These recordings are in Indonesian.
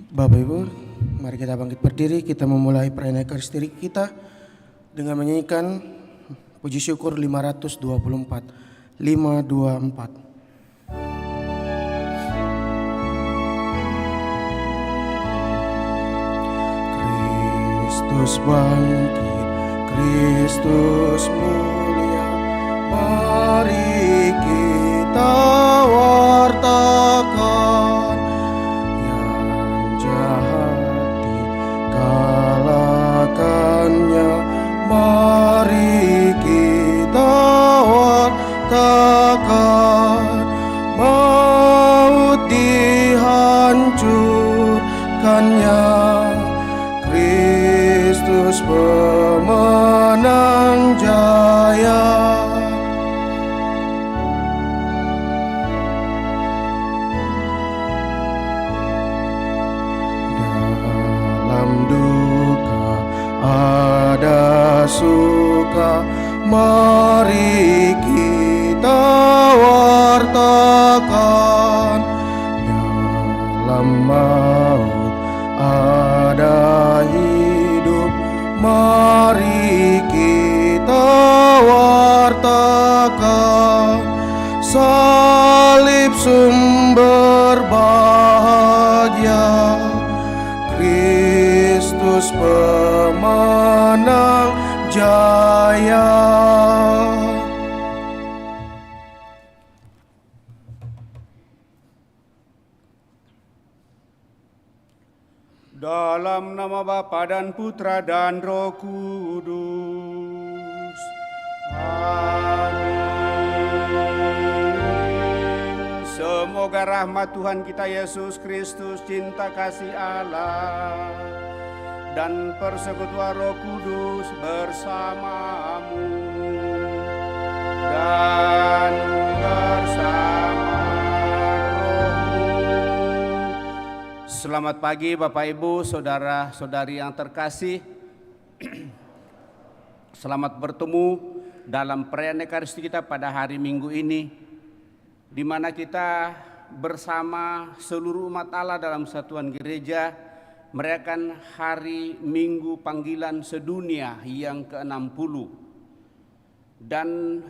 Bapak Ibu, mari kita bangkit berdiri, kita memulai perayaan Ekaristi kita dengan menyanyikan puji syukur 524. 524. Kristus bangkit, Kristus mulia, mari kita wartakan yang jahat dikalahkannya. Mari kita wartakan maut dihancurkannya. Kristus pemenang jaya. Dalam duka ada suka, mari kita wartakan. Dalam maut ada hidup, mari kita wartakan. Salib sumber bahagia, Kristus pemenang jaya. Dalam nama Bapa dan Putra dan Roh Kudus. Amin. Semoga rahmat Tuhan kita Yesus Kristus, cinta kasih Allah, dan persekutuan Roh Kudus bersamamu dan bersama rohmu. Selamat pagi Bapak Ibu, saudara-saudari yang terkasih. Selamat bertemu dalam perayaan Ekaristi kita pada hari Minggu ini, di mana kita bersama seluruh umat Allah dalam satuan gereja merayakan hari Minggu Panggilan Sedunia yang ke-60. Dan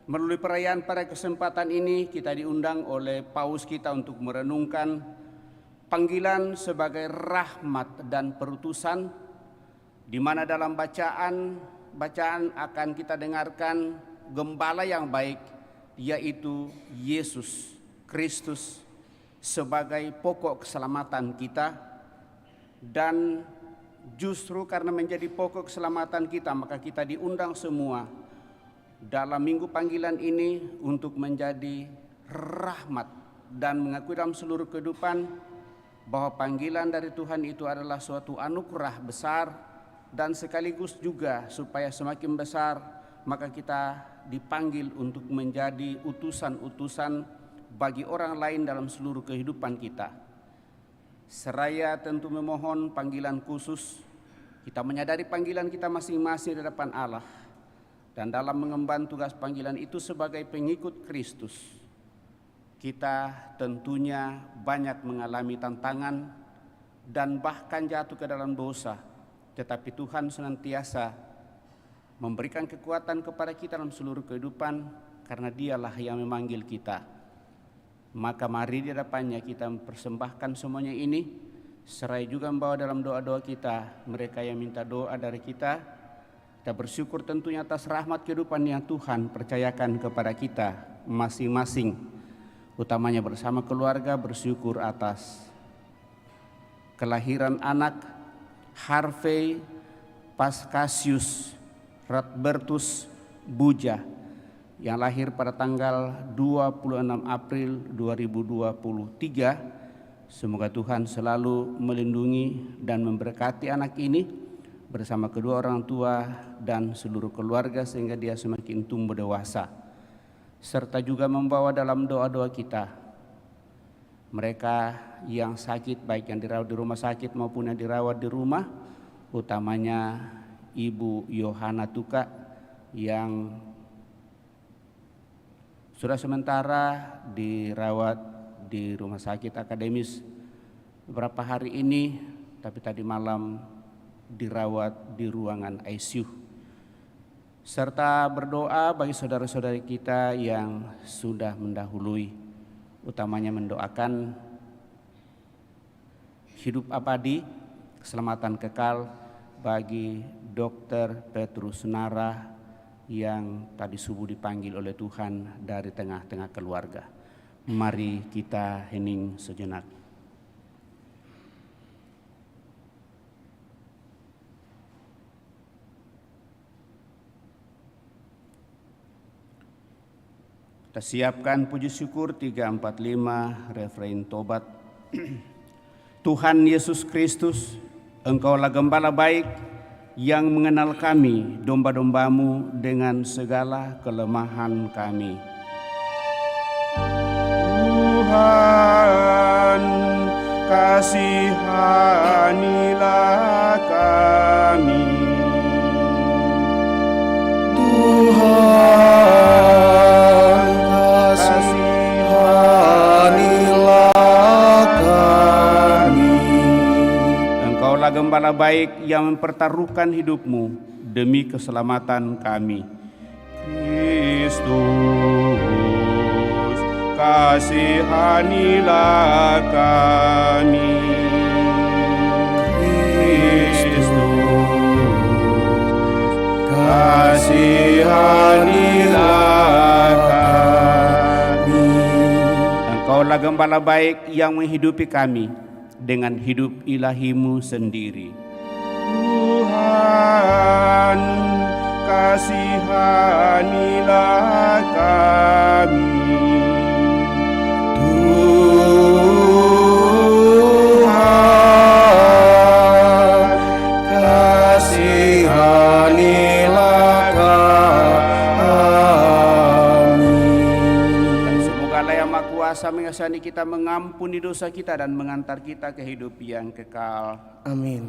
melalui perayaan pada kesempatan ini kita diundang oleh Paus kita untuk merenungkan panggilan sebagai rahmat dan perutusan, di mana dalam bacaan akan kita dengarkan gembala yang baik, yaitu Yesus Kristus sebagai pokok keselamatan kita. Dan justru karena menjadi pokok keselamatan kita, maka kita diundang semua dalam minggu panggilan ini untuk menjadi rahmat dan mengakui dalam seluruh kehidupan bahwa panggilan dari Tuhan itu adalah suatu anugerah besar, dan sekaligus juga supaya semakin besar maka kita dipanggil untuk menjadi utusan-utusan bagi orang lain dalam seluruh kehidupan kita. Seraya tentu memohon panggilan khusus, kita menyadari panggilan kita masing-masing di hadapan Allah, dan dalam mengemban tugas panggilan itu sebagai pengikut Kristus, kita tentunya banyak mengalami tantangan dan bahkan jatuh ke dalam dosa. Tetapi Tuhan senantiasa memberikan kekuatan kepada kita dalam seluruh kehidupan, karena Dialah yang memanggil kita. Maka mari di hadapannya kita mempersembahkan semuanya ini, seraya juga membawa dalam doa-doa kita mereka yang minta doa dari kita. Kita bersyukur tentunya atas rahmat kehidupan yang Tuhan percayakan kepada kita masing-masing, utamanya bersama keluarga bersyukur atas kelahiran anak Harvey Pascasius Radbertus Buja yang lahir pada tanggal 26 April 2023. Semoga Tuhan selalu melindungi dan memberkati anak ini bersama kedua orang tua dan seluruh keluarga sehingga dia semakin tumbuh dewasa, serta juga membawa dalam doa-doa kita mereka yang sakit, baik yang dirawat di rumah sakit maupun yang dirawat di rumah, utamanya Ibu Yohana Tuka yang sudah sementara dirawat di Rumah Sakit Akademis beberapa hari ini, tapi tadi malam dirawat di ruangan ICU. Serta berdoa bagi saudara-saudari kita yang sudah mendahului, utamanya mendoakan hidup abadi, keselamatan kekal bagi Dr. Petrus Nara yang tadi subuh dipanggil oleh Tuhan dari tengah-tengah keluarga. Mari kita hening sejenak. Kita siapkan puji syukur 345 refrain tobat. Tuhan Yesus Kristus, Engkaulah gembala baik yang mengenal kami, domba-dombamu dengan segala kelemahan kami. Tuhan, kasihanilah kami. Tuhan, kasihanilah kami. Engkaulah gembala baik yang mempertaruhkan hidupmu demi keselamatan kami. Kristus, kasihanilah kami. Kristus, kasihanilah kami. Engkaulah gembala baik yang menghidupi kami dengan hidup ilahimu sendiri. Tuhan, kasihanilah kami. Tuhan, kasihanilah kami. Dan semoga Yang Maha Kuasa mengasihani kita, mengampuni dosa kita, dan mengantar kita ke hidup yang kekal. Amin.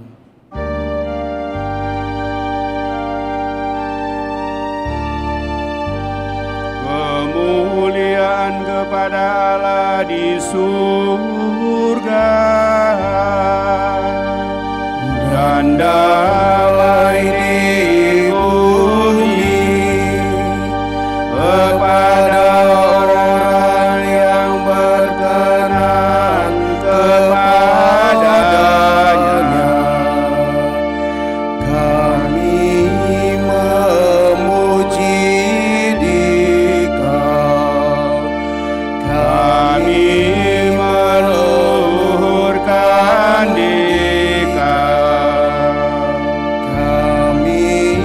Kemuliaan kepada Allah di surga dan damai di bumi kepada orang yang berkenan kepadanya. Kami memuji Dikau, Kami meluhurkan Dikau. kami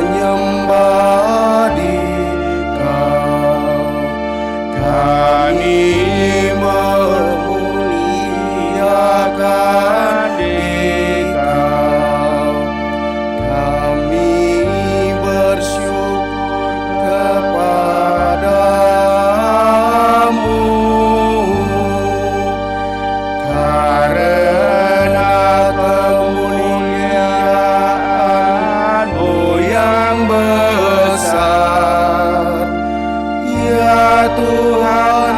menyembah Dikau, kami memuliakan Dikau, kami bersyukur kepadamu karena kemuliaan-Mu yang besar, ya Tuhan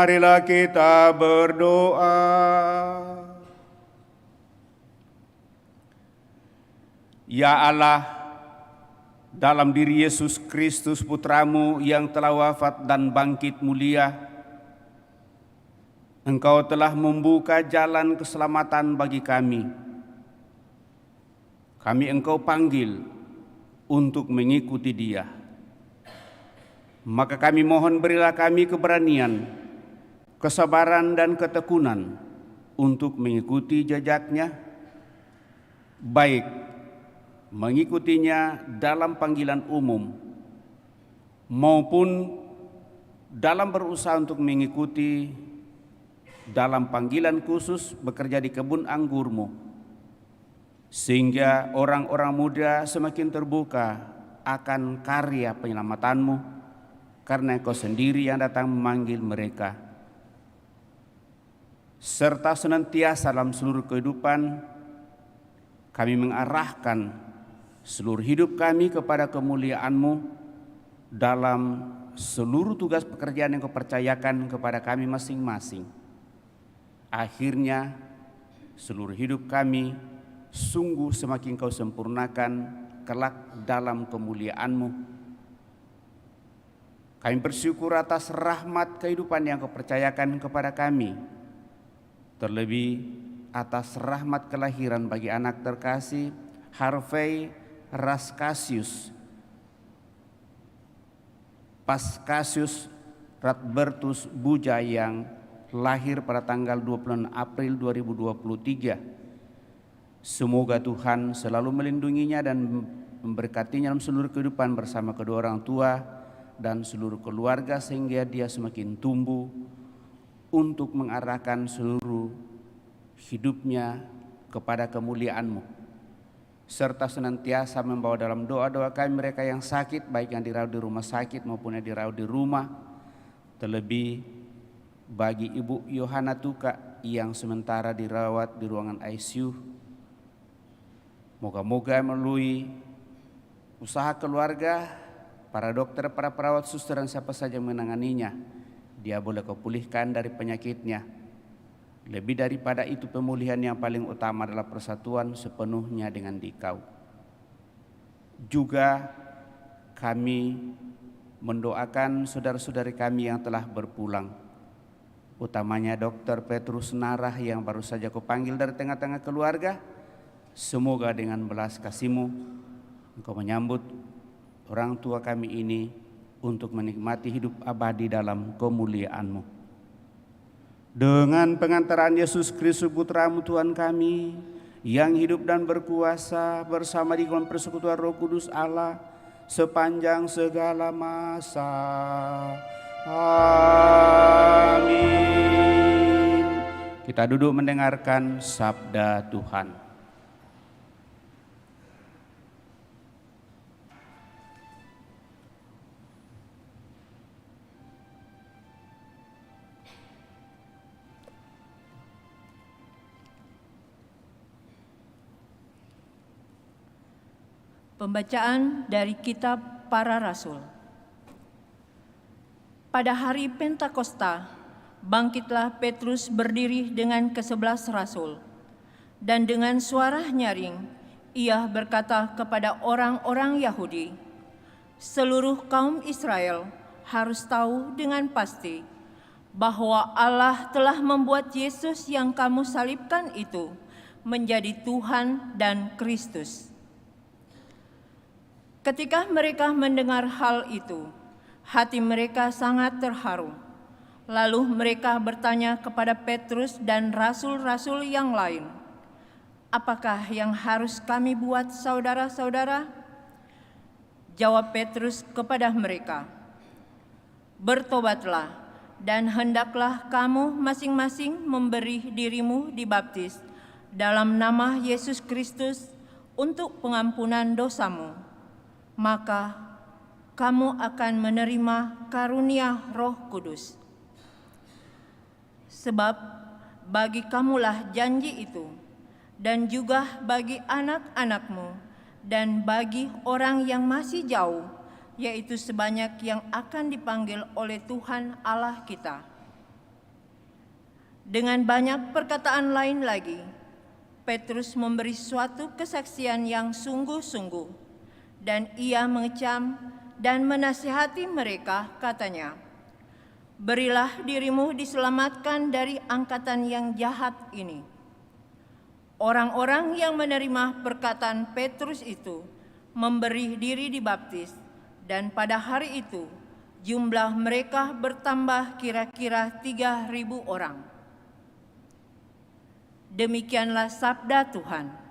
Marilah kita berdoa. Ya Allah, dalam diri Yesus Kristus Putramu yang telah wafat dan bangkit mulia, Engkau telah membuka jalan keselamatan bagi kami. Kami Engkau panggil untuk mengikuti Dia. Maka kami mohon berilah kami keberanian, kesabaran dan ketekunan untuk mengikuti jejaknya, baik mengikutinya dalam panggilan umum maupun dalam berusaha untuk mengikuti dalam panggilan khusus bekerja di kebun anggurmu, sehingga orang-orang muda semakin terbuka akan karya penyelamatanmu, karena Engkau sendiri yang datang memanggil mereka. Serta senantiasa dalam seluruh kehidupan kami mengarahkan seluruh hidup kami kepada kemuliaan-Mu dalam seluruh tugas pekerjaan yang Kau percayakan kepada kami masing-masing. Akhirnya seluruh hidup kami sungguh semakin Kau sempurnakan kelak dalam kemuliaan-Mu. Kami bersyukur atas rahmat kehidupan yang Kau percayakan kepada kami, terlebih atas rahmat kelahiran bagi anak terkasih Harvey Raskasius Paskasius Radbertus Buja yang lahir pada tanggal 26 April 2023. Semoga Tuhan selalu melindunginya dan memberkatinya dalam seluruh kehidupan bersama kedua orang tua dan seluruh keluarga, sehingga dia semakin tumbuh untuk mengarahkan seluruh hidupnya kepada kemuliaan-Mu, serta senantiasa membawa dalam doa-doa kami mereka yang sakit, baik yang dirawat di rumah sakit maupun yang dirawat di rumah, terlebih bagi Ibu Yohana Tuka yang sementara dirawat di ruangan ICU. Moga-moga melalui usaha keluarga, para dokter, para perawat, suster dan siapa saja yang menanganinya, dia boleh Kau pulihkan dari penyakitnya. Lebih daripada itu, pemulihan yang paling utama adalah persatuan sepenuhnya dengan Dikau. Juga kami mendoakan saudara-saudari kami yang telah berpulang, utamanya Dr. Petrus Narah yang baru saja Kau panggil dari tengah-tengah keluarga. Semoga dengan belas kasih-Mu Engkau menyambut orang tua kami ini untuk menikmati hidup abadi dalam kemuliaan-Mu. Dengan pengantaran Yesus Kristus Putra-Mu Tuhan kami, yang hidup dan berkuasa bersama di dalam persekutuan Roh Kudus Allah sepanjang segala masa. Amin. Kita duduk mendengarkan sabda Tuhan. Pembacaan dari Kitab Para Rasul. Pada hari Pentakosta, bangkitlah Petrus berdiri dengan ke-11 rasul, dan dengan suara nyaring, ia berkata kepada orang-orang Yahudi, "Seluruh kaum Israel harus tahu dengan pasti bahwa Allah telah membuat Yesus yang kamu salibkan itu menjadi Tuhan dan Kristus." Ketika mereka mendengar hal itu, hati mereka sangat terharu. Lalu mereka bertanya kepada Petrus dan rasul-rasul yang lain, "Apakah yang harus kami buat, saudara-saudara?" Jawab Petrus kepada mereka, "Bertobatlah dan hendaklah kamu masing-masing memberi dirimu dibaptis dalam nama Yesus Kristus untuk pengampunan dosamu. Maka kamu akan menerima karunia Roh Kudus. Sebab bagi kamulah janji itu, dan juga bagi anak-anakmu, dan bagi orang yang masih jauh, yaitu sebanyak yang akan dipanggil oleh Tuhan Allah kita." Dengan banyak perkataan lain lagi, Petrus memberi suatu kesaksian yang sungguh-sungguh, dan ia mengecam dan menasihati mereka, katanya, "Berilah dirimu diselamatkan dari angkatan yang jahat ini." Orang-orang yang menerima perkataan Petrus itu memberi diri dibaptis, dan pada hari itu jumlah mereka bertambah kira-kira 3.000 orang. Demikianlah sabda Tuhan.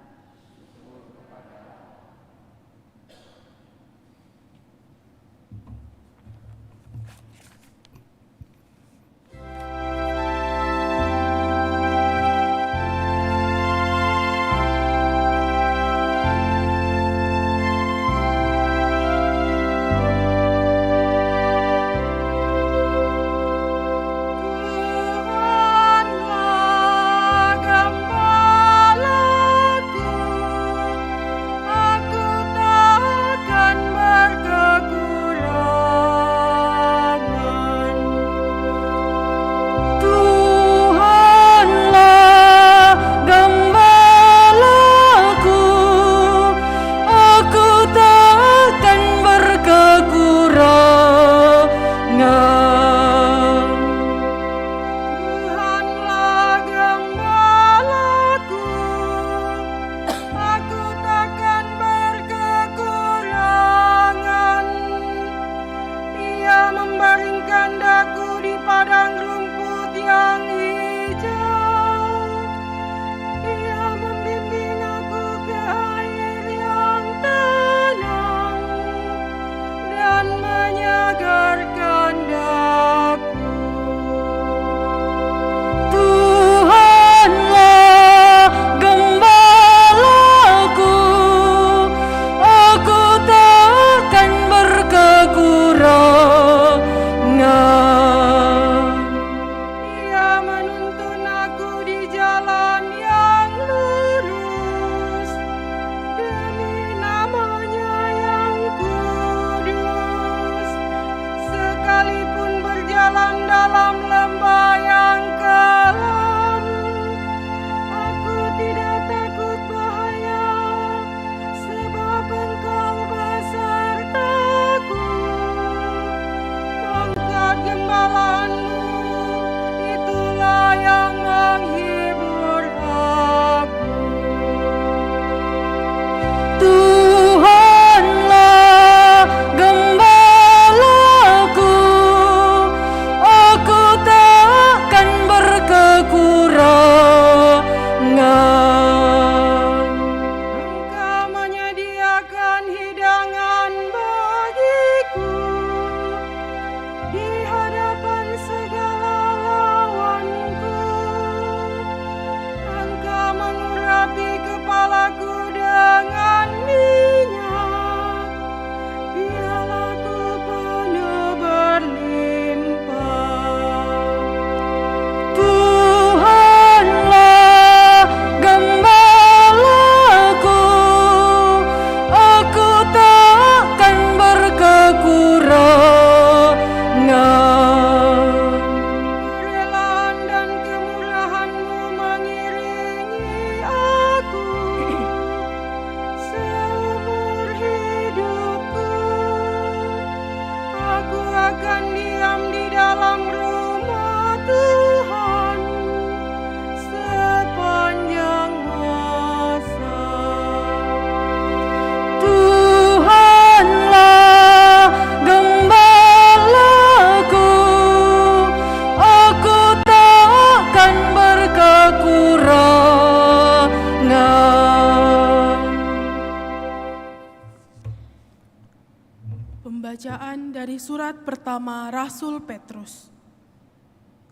Pembacaan dari surat pertama Rasul Petrus.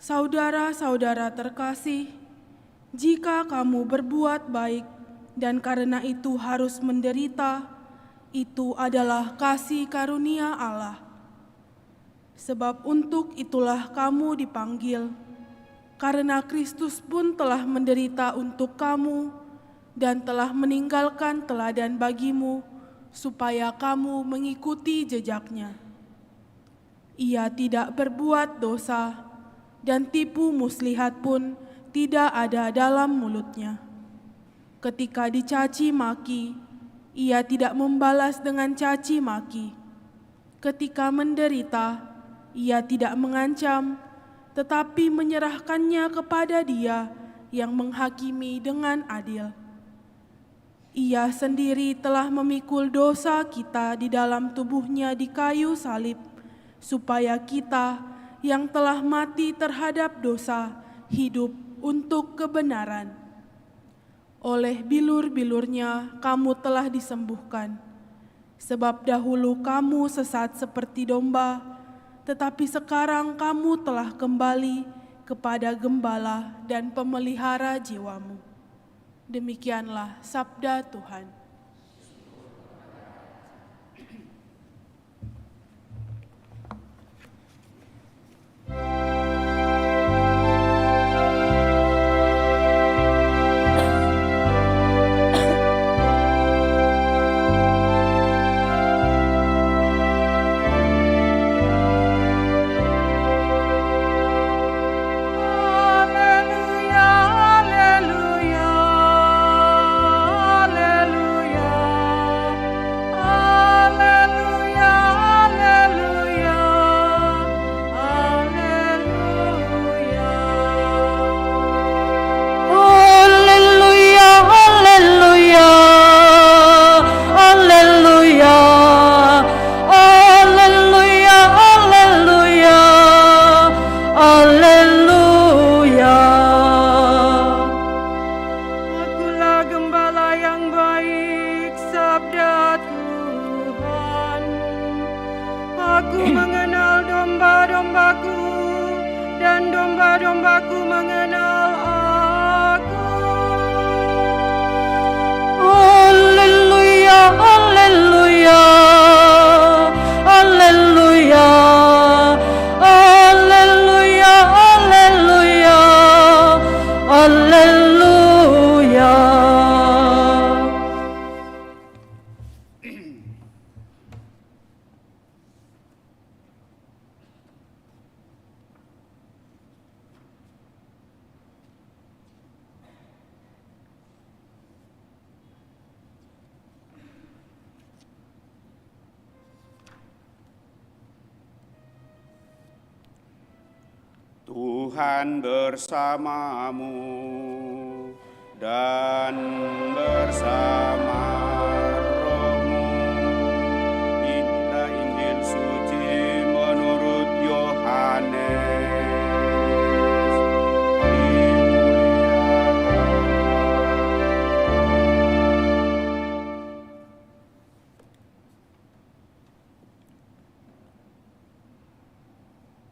Saudara-saudara terkasih, jika kamu berbuat baik dan karena itu harus menderita, itu adalah kasih karunia Allah. Sebab untuk itulah kamu dipanggil, karena Kristus pun telah menderita untuk kamu dan telah meninggalkan teladan bagimu, supaya kamu mengikuti jejaknya. Ia tidak berbuat dosa, dan tipu muslihat pun tidak ada dalam mulutnya. Ketika dicaci maki, ia tidak membalas dengan caci maki. Ketika menderita, ia tidak mengancam, tetapi menyerahkannya kepada Dia yang menghakimi dengan adil. Ia sendiri telah memikul dosa kita di dalam tubuhnya di kayu salib, supaya kita yang telah mati terhadap dosa hidup untuk kebenaran. Oleh bilur-bilurnya kamu telah disembuhkan. Sebab dahulu kamu sesat seperti domba, tetapi sekarang kamu telah kembali kepada gembala dan pemelihara jiwamu. Demikianlah sabda Tuhan. Tuhan bersamamu dan bersama rohmu. Inilah Injil suci menurut Yohanes.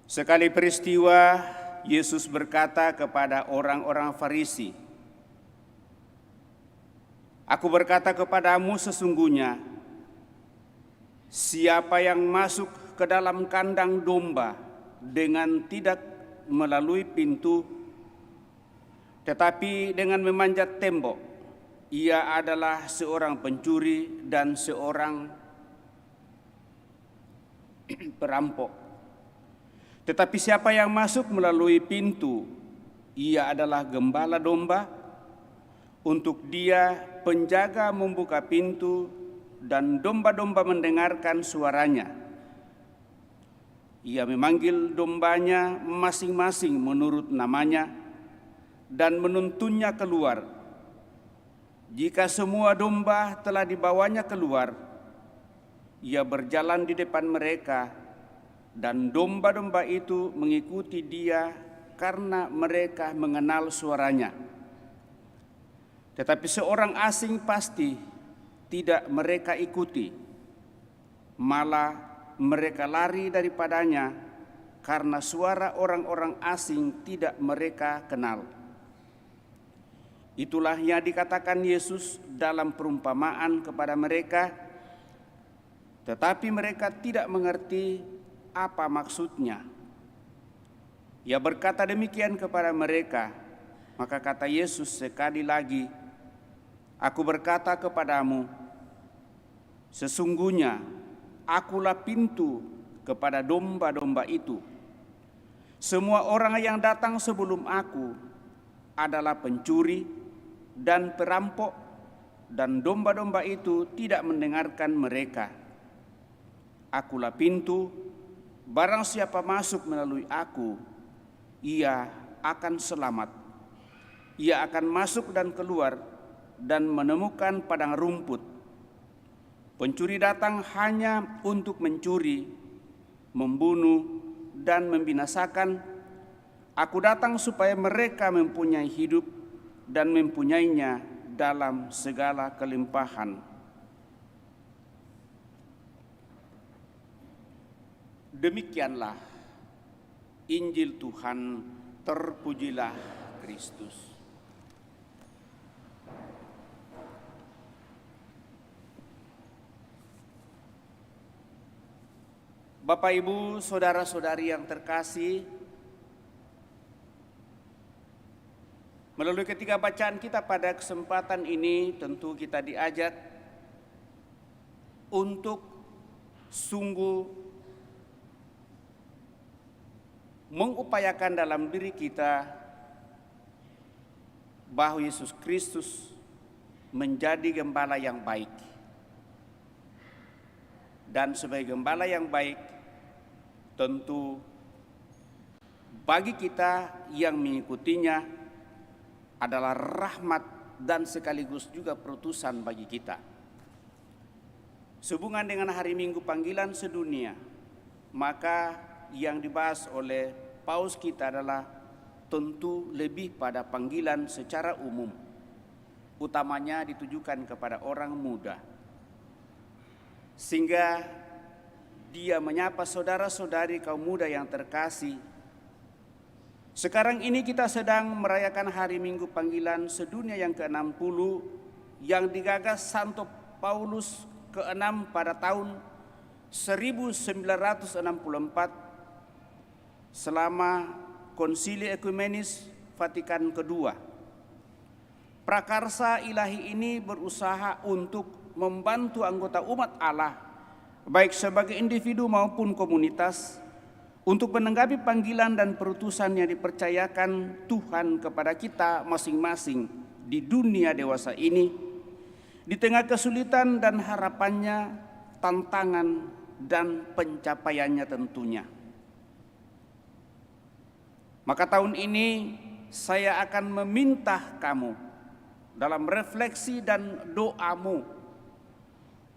Sekali peristiwa, Yesus berkata kepada orang-orang Farisi, "Aku berkata kepadamu sesungguhnya, siapa yang masuk ke dalam kandang domba dengan tidak melalui pintu, tetapi dengan memanjat tembok, ia adalah seorang pencuri dan seorang perampok. Tetapi siapa yang masuk melalui pintu, ia adalah gembala domba. Untuk dia penjaga membuka pintu dan domba-domba mendengarkan suaranya. Ia memanggil dombanya masing-masing menurut namanya dan menuntunnya keluar. Jika semua domba telah dibawanya keluar, ia berjalan di depan mereka, dan domba-domba itu mengikuti dia karena mereka mengenal suaranya. Tetapi seorang asing pasti tidak mereka ikuti, malah mereka lari daripadanya karena suara orang-orang asing tidak mereka kenal." Itulah yang dikatakan Yesus dalam perumpamaan kepada mereka, tetapi mereka tidak mengerti apa maksudnya. Ia berkata demikian kepada mereka, maka kata Yesus sekali lagi, "Aku berkata kepadamu, sesungguhnya akulah pintu kepada domba-domba itu. Semua orang yang datang sebelum aku adalah pencuri dan perampok, dan domba-domba itu tidak mendengarkan mereka. Akulah pintu, barang siapa masuk melalui aku, ia akan selamat. Ia akan masuk dan keluar dan menemukan padang rumput. Pencuri datang hanya untuk mencuri, membunuh, dan membinasakan. Aku datang supaya mereka mempunyai hidup dan mempunyainya dalam segala kelimpahan. Demikianlah Injil Tuhan, terpujilah Kristus. Bapak, Ibu, saudara-saudari yang terkasih, melalui ketiga bacaan kita pada kesempatan ini tentu kita diajak untuk sungguh mengupayakan dalam diri kita bahwa Yesus Kristus menjadi gembala yang baik. Dan sebagai gembala yang baik, tentu bagi kita yang mengikutinya adalah rahmat dan sekaligus juga perutusan bagi kita. Sehubungan dengan hari Minggu panggilan sedunia, maka yang dibahas oleh paus kita adalah tentu lebih pada panggilan secara umum, utamanya ditujukan kepada orang muda. Sehingga dia menyapa saudara-saudari kaum muda yang terkasih. Sekarang ini kita sedang merayakan hari Minggu panggilan sedunia yang ke-60 yang digagas Santo Paulus ke-6 pada tahun 1964 selama Konsili Ekumenis Vatikan II. Prakarsa ilahi ini berusaha untuk membantu anggota umat Allah, baik sebagai individu maupun komunitas, untuk menanggapi panggilan dan perutusan yang dipercayakan Tuhan kepada kita masing-masing di dunia dewasa ini, di tengah kesulitan dan harapannya, tantangan dan pencapaiannya tentunya. Maka tahun ini saya akan meminta kamu dalam refleksi dan doamu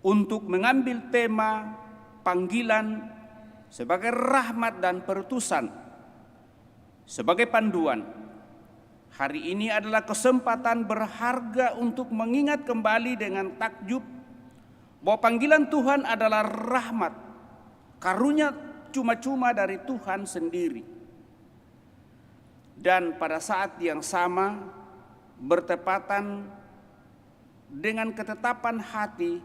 untuk mengambil tema panggilan sebagai rahmat dan perutusan sebagai panduan. Hari ini adalah kesempatan berharga untuk mengingat kembali dengan takjub bahwa panggilan Tuhan adalah rahmat, karunia cuma-cuma dari Tuhan sendiri. Dan pada saat yang sama bertepatan dengan ketetapan hati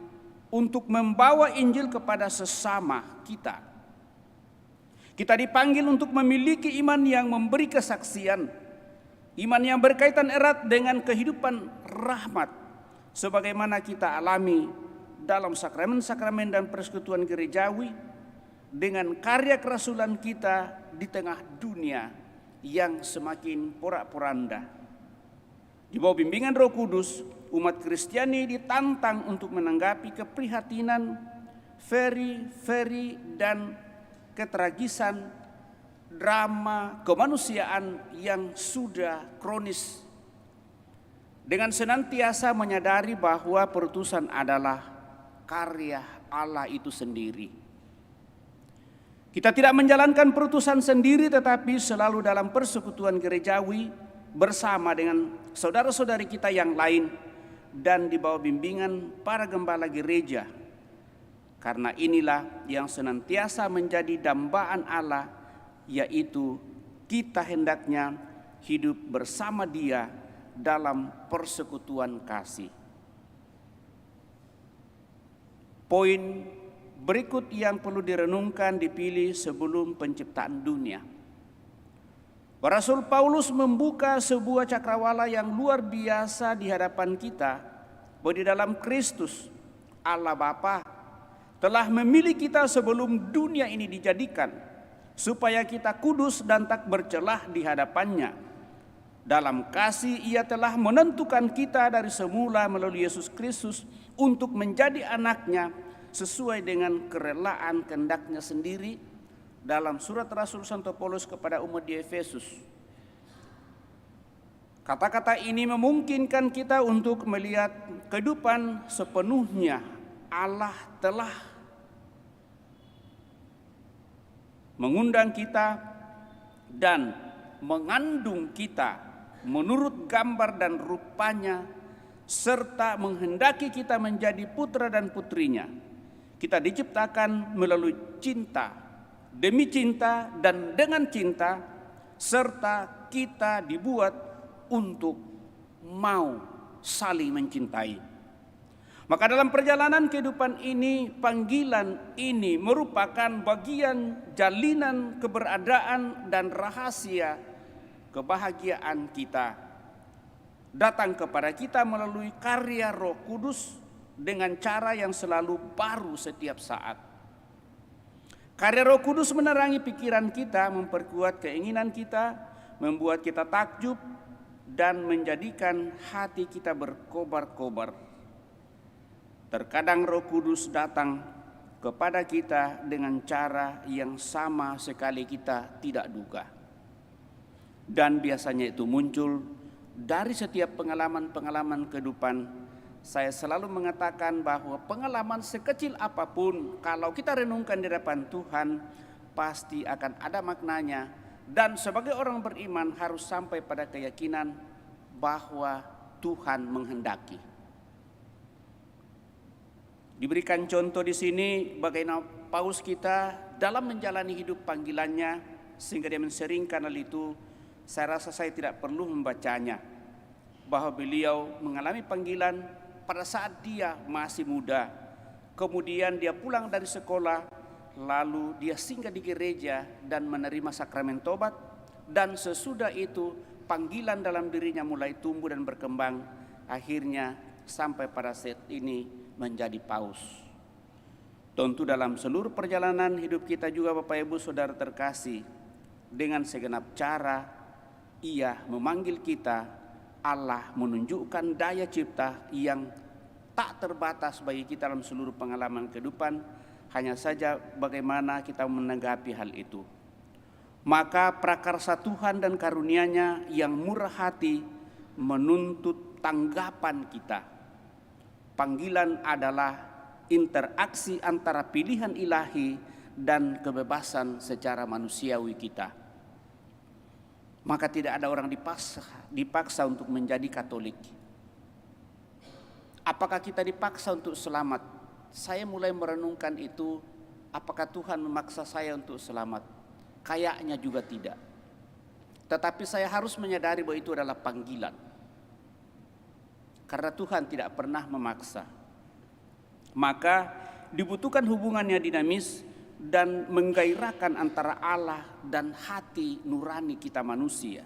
untuk membawa Injil kepada sesama kita. Kita dipanggil untuk memiliki iman yang memberi kesaksian, iman yang berkaitan erat dengan kehidupan rahmat, sebagaimana kita alami dalam sakramen-sakramen dan persekutuan gerejawi, dengan karya kerasulan kita di tengah dunia yang semakin porak-poranda. Di bawah bimbingan Roh Kudus, umat Kristiani ditantang untuk menanggapi keprihatinan, veri dan ketragisan drama kemanusiaan yang sudah kronis, dengan senantiasa menyadari bahwa perutusan adalah karya Allah itu sendiri. Kita tidak menjalankan perutusan sendiri, tetapi selalu dalam persekutuan gerejawi bersama dengan saudara-saudari kita yang lain dan di bawah bimbingan para gembala gereja. Karena inilah yang senantiasa menjadi dambaan Allah, yaitu kita hendaknya hidup bersama Dia dalam persekutuan kasih. Poin berikut yang perlu direnungkan dipilih sebelum penciptaan dunia. Rasul Paulus membuka sebuah cakrawala yang luar biasa di hadapan kita, bahwa di dalam Kristus Allah Bapa telah memilih kita sebelum dunia ini dijadikan, supaya kita kudus dan tak bercelah di hadapannya. Dalam kasih Ia telah menentukan kita dari semula melalui Yesus Kristus untuk menjadi anak-Nya sesuai dengan kerelaan kehendak-Nya sendiri, dalam surat Rasul Santo Paulus kepada umat di Efesus. Kata-kata ini memungkinkan kita untuk melihat kehidupan sepenuhnya Allah telah mengundang kita dan mengandung kita menurut gambar dan rupanya, serta menghendaki kita menjadi putra dan putrinya. Kita diciptakan melalui cinta, demi cinta dan dengan cinta, serta kita dibuat untuk mau saling mencintai. Maka dalam perjalanan kehidupan ini, panggilan ini merupakan bagian jalinan keberadaan dan rahasia kebahagiaan kita datang kepada kita melalui karya Roh Kudus dengan cara yang selalu baru setiap saat. Karya Roh Kudus menerangi pikiran kita, memperkuat keinginan kita, membuat kita takjub dan menjadikan hati kita berkobar-kobar. Terkadang Roh Kudus datang kepada kita dengan cara yang sama sekali kita tidak duga. Dan biasanya itu muncul dari setiap pengalaman-pengalaman kehidupan. Saya selalu mengatakan bahwa pengalaman sekecil apapun, kalau kita renungkan di hadapan Tuhan, pasti akan ada maknanya. Dan sebagai orang beriman harus sampai pada keyakinan bahwa Tuhan menghendaki. Diberikan contoh di sini bagaimana Paulus kita dalam menjalani hidup panggilannya, sehingga dia menseringkan hal itu. Saya rasa saya tidak perlu membacanya, bahwa beliau mengalami panggilan pada saat dia masih muda. Kemudian dia pulang dari sekolah, lalu dia singgah di gereja dan menerima sakramen tobat. Dan sesudah itu panggilan dalam dirinya mulai tumbuh dan berkembang. Akhirnya sampai pada saat ini menjadi paus. Tentu dalam seluruh perjalanan hidup kita juga Bapak Ibu Saudara terkasih, dengan segenap cara Ia memanggil kita. Allah menunjukkan daya cipta yang tak terbatas bagi kita dalam seluruh pengalaman kehidupan. Hanya saja bagaimana kita menanggapi hal itu. Maka prakarsa Tuhan dan karunia-Nya yang murah hati menuntut tanggapan kita. Panggilan adalah interaksi antara pilihan ilahi dan kebebasan secara manusiawi kita. Maka tidak ada orang dipaksa untuk menjadi Katolik. Apakah kita dipaksa untuk selamat? Saya mulai merenungkan itu, apakah Tuhan memaksa saya untuk selamat? Kayaknya juga tidak. Tetapi saya harus menyadari bahwa itu adalah panggilan. Karena Tuhan tidak pernah memaksa. Maka dibutuhkan hubungan yang dinamis dan menggairahkan antara Allah dan hati nurani kita manusia.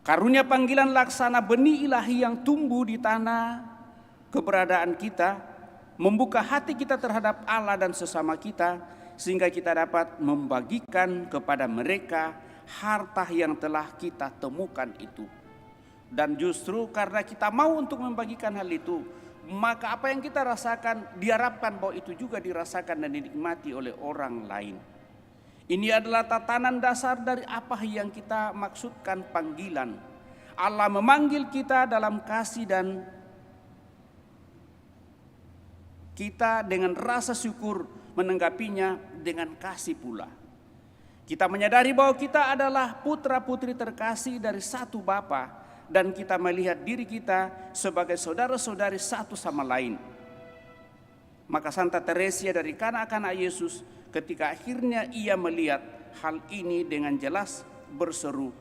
Karunia panggilan laksana benih ilahi yang tumbuh di tanah keberadaan kita, membuka hati kita terhadap Allah dan sesama kita, sehingga kita dapat membagikan kepada mereka harta yang telah kita temukan itu. Dan justru karena kita mau untuk membagikan hal itu, maka apa yang kita rasakan diharapkan bahwa itu juga dirasakan dan dinikmati oleh orang lain. Ini adalah tatanan dasar dari apa yang kita maksudkan panggilan. Allah memanggil kita dalam kasih dan kita dengan rasa syukur menanggapinya dengan kasih pula. Kita menyadari bahwa kita adalah putra-putri terkasih dari satu Bapa. Dan kita melihat diri kita sebagai saudara-saudari satu sama lain. Maka Santa Teresia dari kanak-kanak Yesus, ketika akhirnya ia melihat hal ini dengan jelas berseru,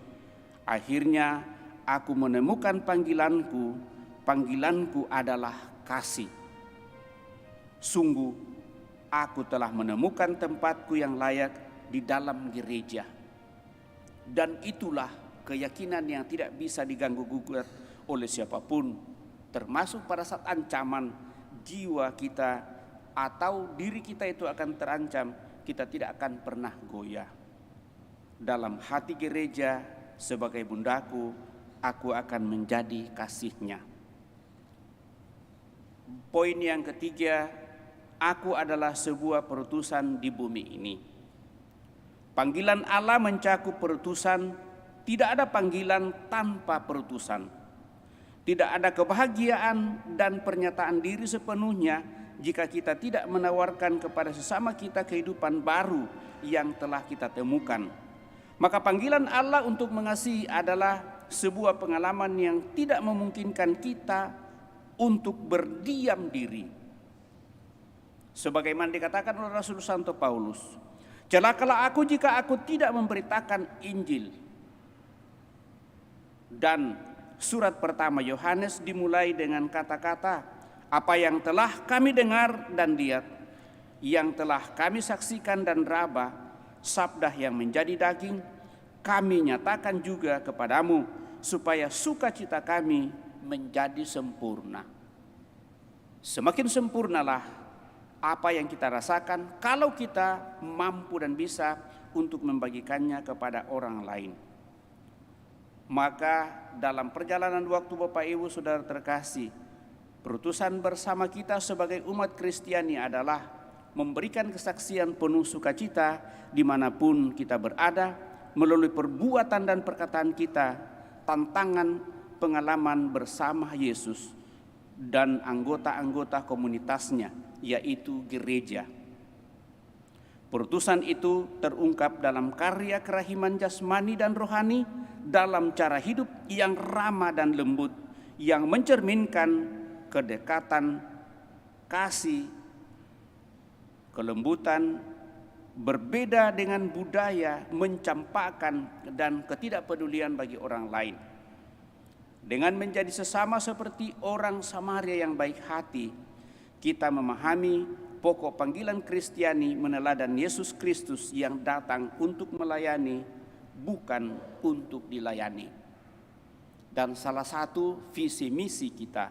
"Akhirnya aku menemukan panggilanku, panggilanku adalah kasih. Sungguh aku telah menemukan tempatku yang layak di dalam gereja." Dan itulah keyakinan yang tidak bisa diganggu gugat oleh siapapun, termasuk pada saat ancaman jiwa kita atau diri kita itu akan terancam, kita tidak akan pernah goyah. Dalam hati gereja sebagai bundaku, aku akan menjadi kasihnya. Poin yang ketiga, aku adalah sebuah perutusan di bumi ini. Panggilan Allah mencakup perutusan, tidak ada panggilan tanpa perutusan. Tidak ada kebahagiaan dan pernyataan diri sepenuhnya jika kita tidak menawarkan kepada sesama kita kehidupan baru yang telah kita temukan. Maka panggilan Allah untuk mengasihi adalah sebuah pengalaman yang tidak memungkinkan kita untuk berdiam diri. Sebagaimana dikatakan oleh Rasul Santo Paulus, celakalah aku jika aku tidak memberitakan Injil. Dan surat pertama Yohanes dimulai dengan kata-kata, apa yang telah kami dengar dan lihat, yang telah kami saksikan dan raba, sabda yang menjadi daging, kami nyatakan juga kepadamu, supaya sukacita kami menjadi sempurna. Semakin sempurnalah apa yang kita rasakan kalau kita mampu dan bisa untuk membagikannya kepada orang lain. Maka dalam perjalanan waktu Bapak Ibu Saudara terkasih, perutusan bersama kita sebagai umat Kristiani adalah memberikan kesaksian penuh sukacita dimanapun kita berada, melalui perbuatan dan perkataan kita, tantangan pengalaman bersama Yesus dan anggota-anggota komunitasnya, yaitu gereja. Perutusan itu terungkap dalam karya kerahiman jasmani dan rohani, dalam cara hidup yang ramah dan lembut, yang mencerminkan kedekatan, kasih, kelembutan, berbeda dengan budaya, mencampakkan dan ketidakpedulian bagi orang lain. Dengan menjadi sesama seperti orang Samaria yang baik hati, kita memahami pokok panggilan Kristiani meneladan Yesus Kristus yang datang untuk melayani, bukan untuk dilayani. Dan salah satu visi misi kita,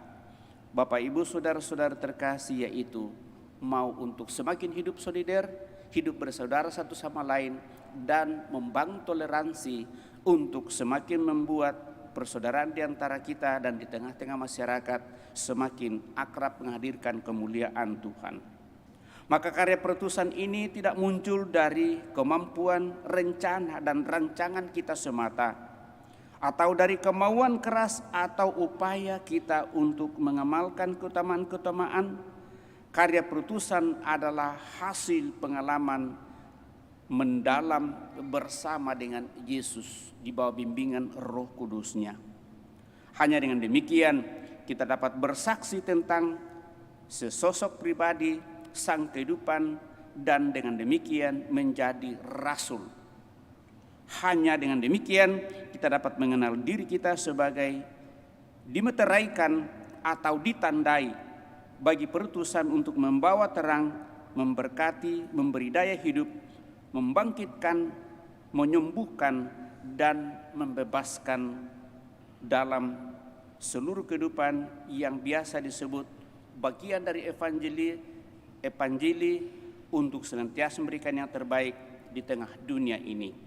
Bapak Ibu Saudara-saudara terkasih, yaitu mau untuk semakin hidup solider, hidup bersaudara satu sama lain, dan membangun toleransi untuk semakin membuat persaudaraan di antara kita dan di tengah-tengah masyarakat semakin akrab, menghadirkan kemuliaan Tuhan. Maka karya perutusan ini tidak muncul dari kemampuan, rencana, dan rancangan kita semata, atau dari kemauan keras atau upaya kita untuk mengamalkan keutamaan-keutamaan. Karya perutusan adalah hasil pengalaman mendalam bersama dengan Yesus di bawah bimbingan Roh Kudus-Nya. Hanya dengan demikian kita dapat bersaksi tentang sesosok pribadi, sang kehidupan, dan dengan demikian menjadi rasul. Hanya dengan demikian kita dapat mengenal diri kita sebagai dimeteraikan atau ditandai bagi perutusan untuk membawa terang, memberkati, memberi daya hidup, membangkitkan, menyembuhkan, dan membebaskan dalam seluruh kehidupan yang biasa disebut bagian dari evangeli untuk senantiasa memberikan yang terbaik di tengah dunia ini.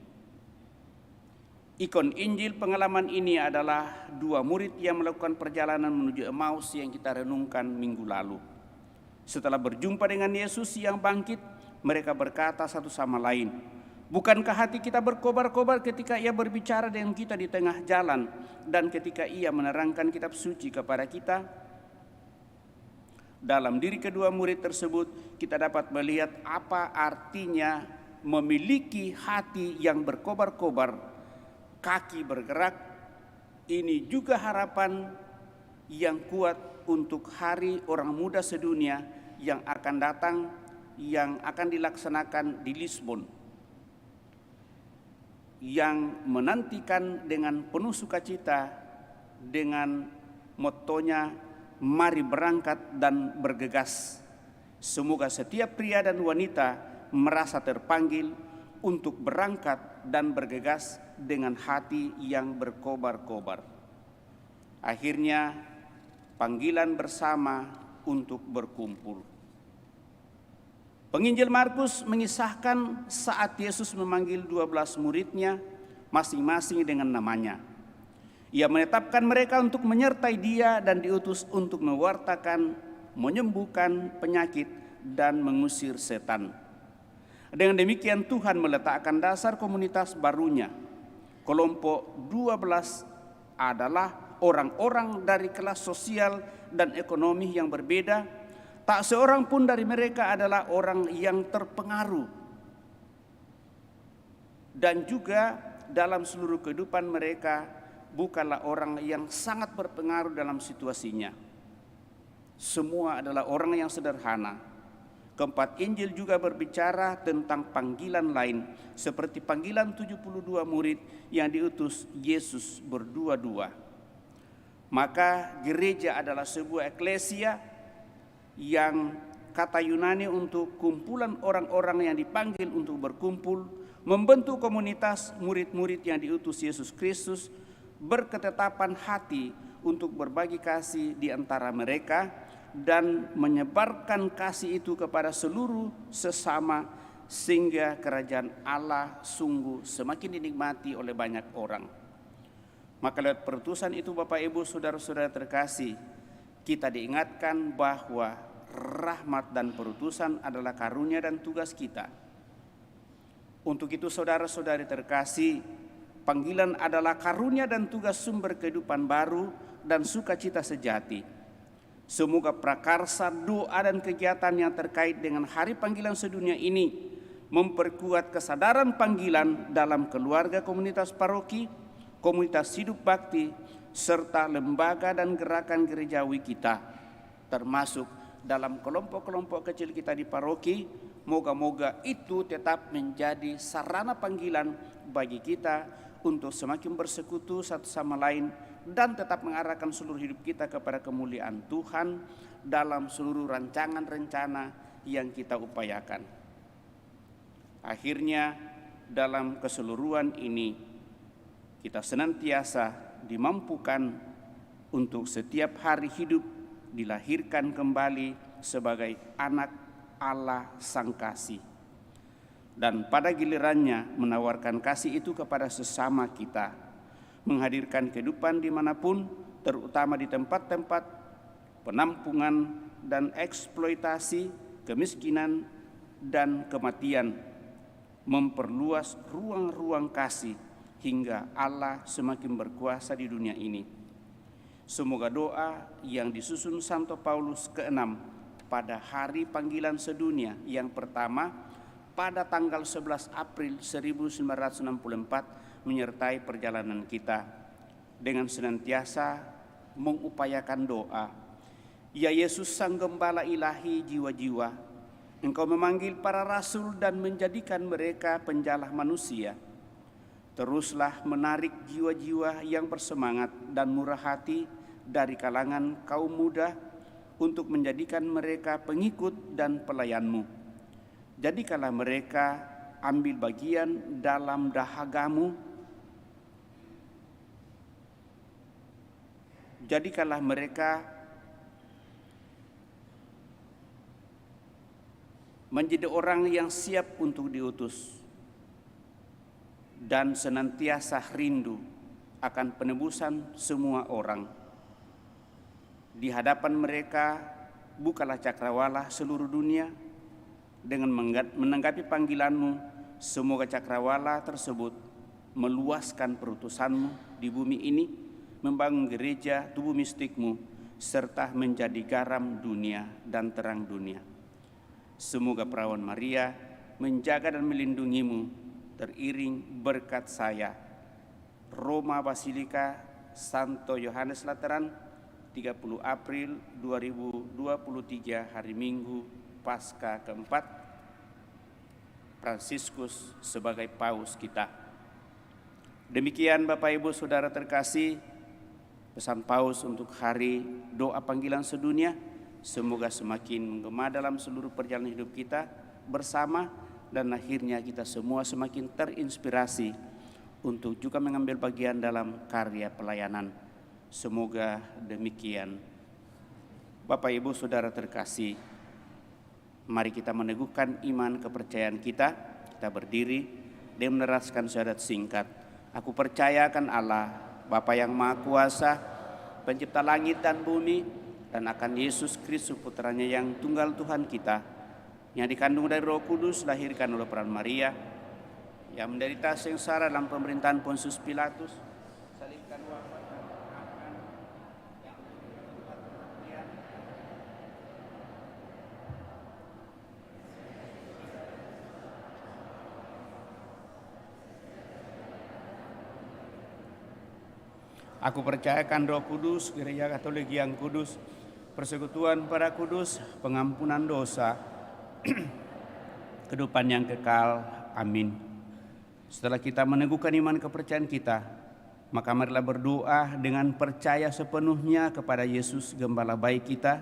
Ikon Injil pengalaman ini adalah dua murid yang melakukan perjalanan menuju Emmaus yang kita renungkan minggu lalu. Setelah berjumpa dengan Yesus yang bangkit, mereka berkata satu sama lain, bukankah hati kita berkobar-kobar ketika ia berbicara dengan kita di tengah jalan dan ketika ia menerangkan kitab suci kepada kita? Dalam diri kedua murid tersebut kita dapat melihat apa artinya memiliki hati yang berkobar-kobar, kaki bergerak. Ini juga harapan yang kuat untuk hari orang muda sedunia yang akan datang, yang akan dilaksanakan di Lisbon, yang menantikan dengan penuh sukacita dengan motonya, mari berangkat dan bergegas. Semoga setiap pria dan wanita merasa terpanggil untuk berangkat dan bergegas dengan hati yang berkobar-kobar. Akhirnya panggilan bersama untuk berkumpul. Penginjil Markus mengisahkan saat Yesus memanggil 12 muridnya masing-masing dengan namanya. Ia menetapkan mereka untuk menyertai Dia dan diutus untuk mewartakan, menyembuhkan penyakit, dan mengusir setan. Dengan demikian Tuhan meletakkan dasar komunitas barunya. Kelompok 12 adalah orang-orang dari kelas sosial dan ekonomi yang berbeda. Tak seorang pun dari mereka adalah orang yang terpengaruh. Dan juga dalam seluruh kehidupan mereka bukanlah orang yang sangat berpengaruh dalam situasinya. Semua adalah orang yang sederhana. Keempat Injil juga berbicara tentang panggilan lain, seperti panggilan 72 murid yang diutus Yesus berdua-dua. Maka gereja adalah sebuah eklesia yang kata Yunani untuk kumpulan orang-orang yang dipanggil untuk berkumpul, membentuk komunitas murid-murid yang diutus Yesus Kristus, berketetapan hati untuk berbagi kasih di antara mereka dan menyebarkan kasih itu kepada seluruh sesama, sehingga kerajaan Allah sungguh semakin dinikmati oleh banyak orang. Maka lewat perutusan itu Bapak Ibu Saudara-saudara terkasih, kita diingatkan bahwa rahmat dan perutusan adalah karunia dan tugas kita. Untuk itu saudara-saudari terkasih, panggilan adalah karunia dan tugas sumber kehidupan baru dan sukacita sejati. Semoga prakarsa doa dan kegiatan yang terkait dengan hari panggilan sedunia ini memperkuat kesadaran panggilan dalam keluarga, komunitas paroki, komunitas hidup bakti, serta lembaga dan gerakan gerejawi kita, termasuk dalam kelompok-kelompok kecil kita di paroki. Moga-moga itu tetap menjadi sarana panggilan bagi kita untuk semakin bersekutu satu sama lain dan tetap mengarahkan seluruh hidup kita kepada kemuliaan Tuhan dalam seluruh rancangan rencana yang kita upayakan. Akhirnya dalam keseluruhan ini kita senantiasa dimampukan untuk setiap hari hidup dilahirkan kembali sebagai anak Allah Sang Kasih, dan pada gilirannya menawarkan kasih itu kepada sesama kita, menghadirkan kehidupan dimanapun, terutama di tempat-tempat penampungan dan eksploitasi, kemiskinan dan kematian, memperluas ruang-ruang kasih hingga Allah semakin berkuasa di dunia ini. Semoga doa yang disusun Santo Paulus ke-6 pada hari panggilan sedunia yang pertama pada tanggal 11 April 1964 menyertai perjalanan kita dengan senantiasa mengupayakan doa. Ya Yesus Sang Gembala Ilahi jiwa-jiwa, Engkau memanggil para rasul dan menjadikan mereka penjala manusia. Teruslah menarik jiwa-jiwa yang bersemangat dan murah hati dari kalangan kaum muda untuk menjadikan mereka pengikut dan pelayan-Mu. Jadikanlah mereka ambil bagian dalam dahagamu. Jadikanlah mereka menjadi orang yang siap untuk diutus dan senantiasa rindu akan penebusan semua orang. Di hadapan mereka bukalah cakrawala seluruh dunia. Dengan menanggapi panggilan-Mu, semoga cakrawala tersebut meluaskan perutusan-Mu di bumi ini, membangun gereja tubuh mistik-Mu, serta menjadi garam dunia dan terang dunia. Semoga perawan Maria menjaga dan melindungi-Mu, teriring berkat saya. Roma Basilika Santo Yohanes Lateran, 30 April 2023, hari Minggu Paskah keempat, Fransiskus sebagai Paus kita. Demikian Bapak Ibu Saudara terkasih, pesan Paus untuk hari doa panggilan sedunia. Semoga semakin menggema dalam seluruh perjalanan hidup kita bersama, dan akhirnya kita semua semakin terinspirasi untuk juga mengambil bagian dalam karya pelayanan. Semoga demikian. Bapak Ibu Saudara terkasih, mari kita meneguhkan iman kepercayaan kita. Kita berdiri dan meneraskan syahadat singkat. Aku percaya akan Allah, Bapa yang Maha Kuasa, pencipta langit dan bumi, dan akan Yesus Kristus putranya yang tunggal Tuhan kita, yang dikandung dari Roh Kudus, lahirkan oleh peran Maria, yang menderita sengsara dalam pemerintahan Pontius Pilatus, salibkan wafat dan akan yang Aku percayakan Roh Kudus, Gereja Katolik yang kudus, persekutuan para kudus, pengampunan dosa, kehidupan yang kekal. Amin. Setelah kita meneguhkan iman kepercayaan kita, maka marilah berdoa dengan percaya sepenuhnya kepada Yesus Gembala baik kita,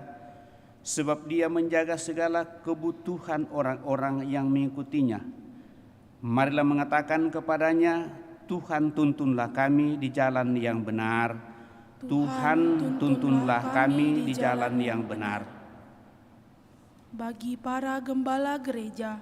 sebab Dia menjaga segala kebutuhan orang-orang yang mengikutinya. Marilah mengatakan kepadanya, Tuhan, tuntunlah kami di jalan yang benar. Tuhan, tuntunlah kami di jalan yang benar. Bagi para gembala gereja,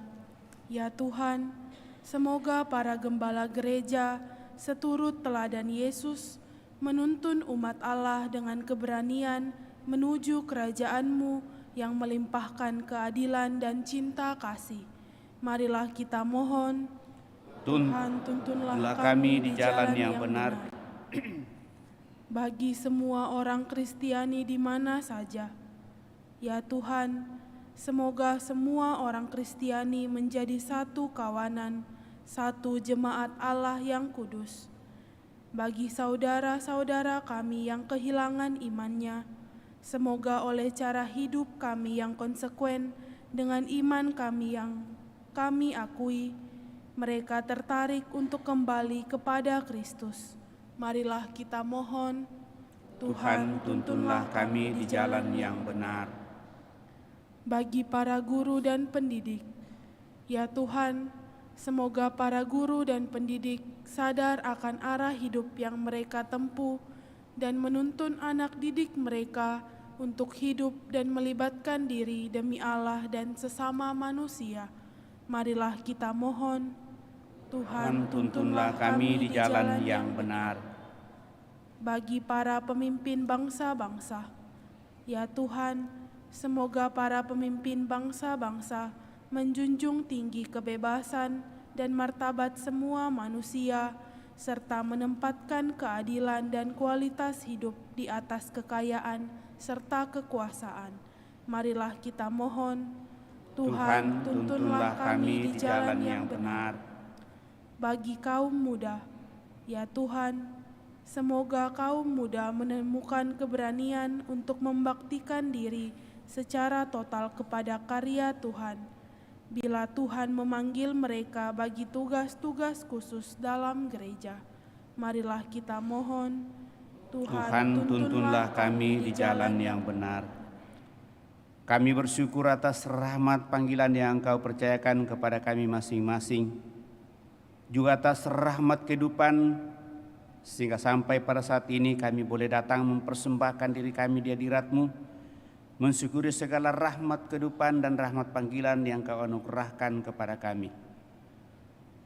ya Tuhan, semoga para gembala gereja seturut teladan Yesus menuntun umat Allah dengan keberanian menuju kerajaan-Mu yang melimpahkan keadilan dan cinta kasih. Marilah kita mohon, Tuhan, tuntunlah kami di jalan yang benar. Bagi semua orang Kristiani di mana saja, ya Tuhan, semoga semua orang Kristiani menjadi satu kawanan, satu jemaat Allah yang kudus. Bagi saudara-saudara kami yang kehilangan imannya, semoga oleh cara hidup kami yang konsekuen dengan iman kami yang kami akui, mereka tertarik untuk kembali kepada Kristus. Marilah kita mohon, Tuhan, tuntunlah kami di jalan yang benar. Bagi para guru dan pendidik, ya Tuhan, semoga para guru dan pendidik sadar akan arah hidup yang mereka tempuh dan menuntun anak didik mereka untuk hidup dan melibatkan diri demi Allah dan sesama manusia. Marilah kita mohon, Tuhan, tuntunlah kami di jalan yang benar. Bagi para pemimpin bangsa-bangsa, ya Tuhan, semoga para pemimpin bangsa-bangsa menjunjung tinggi kebebasan dan martabat semua manusia, serta menempatkan keadilan dan kualitas hidup di atas kekayaan serta kekuasaan. Marilah kita mohon, Tuhan, tuntunlah kami di jalan yang benar. Bagi kaum muda, ya Tuhan, semoga kaum muda menemukan keberanian untuk membaktikan diri secara total kepada karya Tuhan. Bila Tuhan memanggil mereka bagi tugas-tugas khusus dalam gereja, marilah kita mohon, Tuhan, tuntunlah kami di jalan yang benar. Kami bersyukur atas rahmat panggilan yang Engkau percayakan kepada kami masing-masing, juga atas rahmat kehidupan, sehingga sampai pada saat ini kami boleh datang mempersembahkan diri kami di hadirat-Mu, mensyukuri segala rahmat kehidupan dan rahmat panggilan yang Kau anugerahkan kepada kami.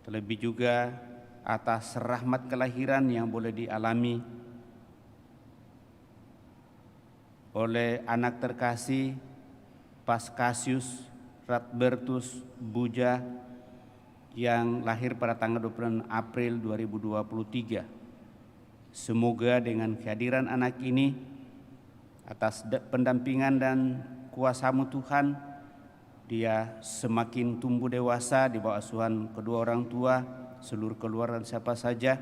Terlebih juga atas rahmat kelahiran yang boleh dialami oleh anak terkasih Paskasius Radbertus Buja yang lahir pada tanggal 26 April 2023. Semoga dengan kehadiran anak ini, atas pendampingan dan kuasa-Mu Tuhan, dia semakin tumbuh dewasa di bawah asuhan kedua orang tua, seluruh keluarga dan siapa saja,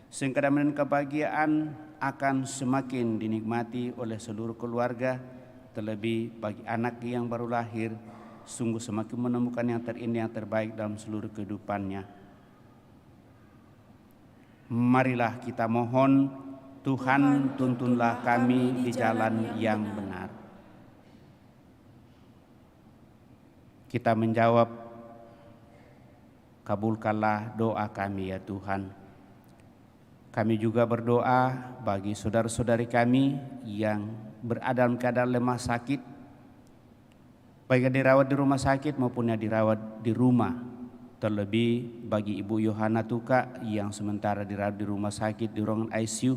sehingga kedamaian dan kebahagiaan akan semakin dinikmati oleh seluruh keluarga, terlebih bagi anak yang baru lahir, sungguh semakin menemukan yang terindah, yang terbaik dalam seluruh kehidupannya. Marilah kita mohon, Tuhan, tuntunlah kami di jalan yang benar. Kita menjawab, kabulkanlah doa kami ya Tuhan. Kami juga berdoa bagi saudara-saudari kami yang berada dalam keadaan lemah sakit, baik yang dirawat di rumah sakit maupun yang dirawat di rumah, terlebih bagi Ibu Yohana Tuka yang sementara dirawat di rumah sakit di ruangan ICU.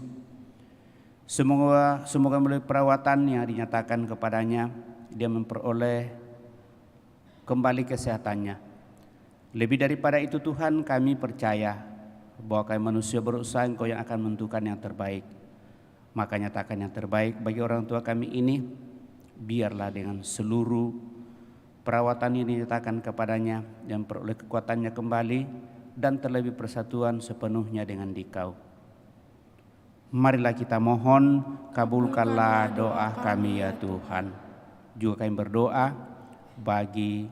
Semoga melalui perawatan yang dinyatakan kepadanya, dia memperoleh kembali kesehatannya. Lebih daripada itu Tuhan, kami percaya bahwa kami manusia berusaha, Engkau yang akan menentukan yang terbaik. Maka nyatakan yang terbaik bagi orang tua kami ini, biarlah dengan seluruh perawatan ini dinyatakan kepadanya dan peroleh kekuatannya kembali dan terlebih persatuan sepenuhnya dengan Dikau. Marilah kita mohon, kabulkanlah doa kami ya Tuhan. Juga kami berdoa bagi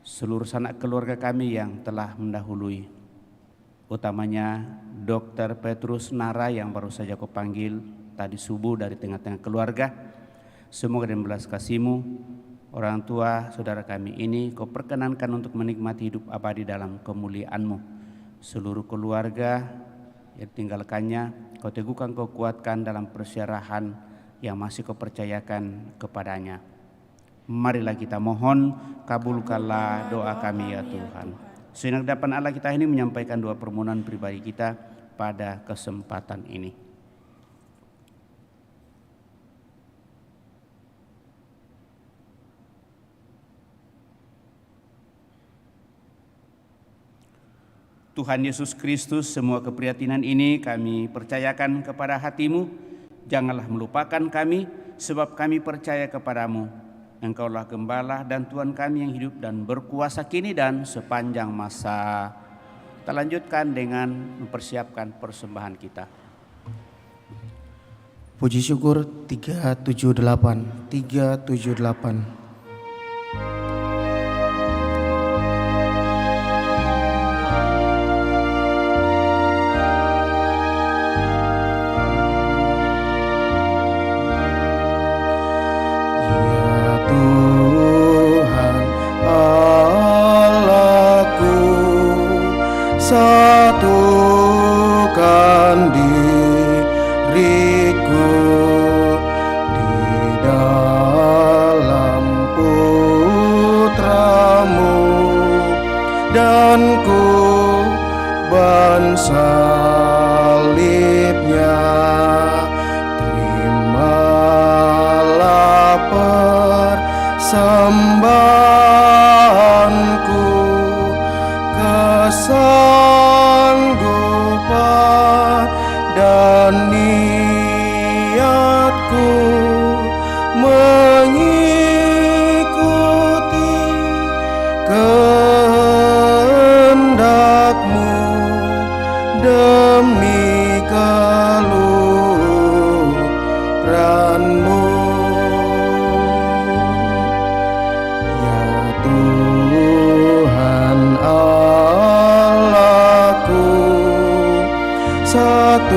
seluruh sanak keluarga kami yang telah mendahului, utamanya Dr. Petrus Nara yang baru saja Kau panggil tadi subuh dari tengah-tengah keluarga. Semoga dengan belas kasih-Mu, orang tua saudara kami ini Kau perkenankan untuk menikmati hidup abadi dalam kemuliaan-Mu. Seluruh keluarga yang tinggalkannya Kau teguhkan, Kau kuatkan dalam persyarahan yang masih Kau percayakan kepadanya. Marilah kita mohon, kabulkanlah doa kami ya Tuhan. Sejenak depan Allah kita ini menyampaikan doa permohonan pribadi kita pada kesempatan ini. Tuhan Yesus Kristus, semua keprihatinan ini kami percayakan kepada hati-Mu. Janganlah melupakan kami, sebab kami percaya kepada-Mu. Engkaulah Gembala dan Tuhan kami yang hidup dan berkuasa kini dan sepanjang masa. Kita lanjutkan dengan mempersiapkan persembahan kita. Puji syukur 378. Satukan diriku di dalam Putra-Mu, dan ku ban salibnya. Terimalah persembahanku, kesanggupan dan niatku mengikuti kehendak-Mu demi keluhuran-Mu. Ya Tuhan Allahku, satukan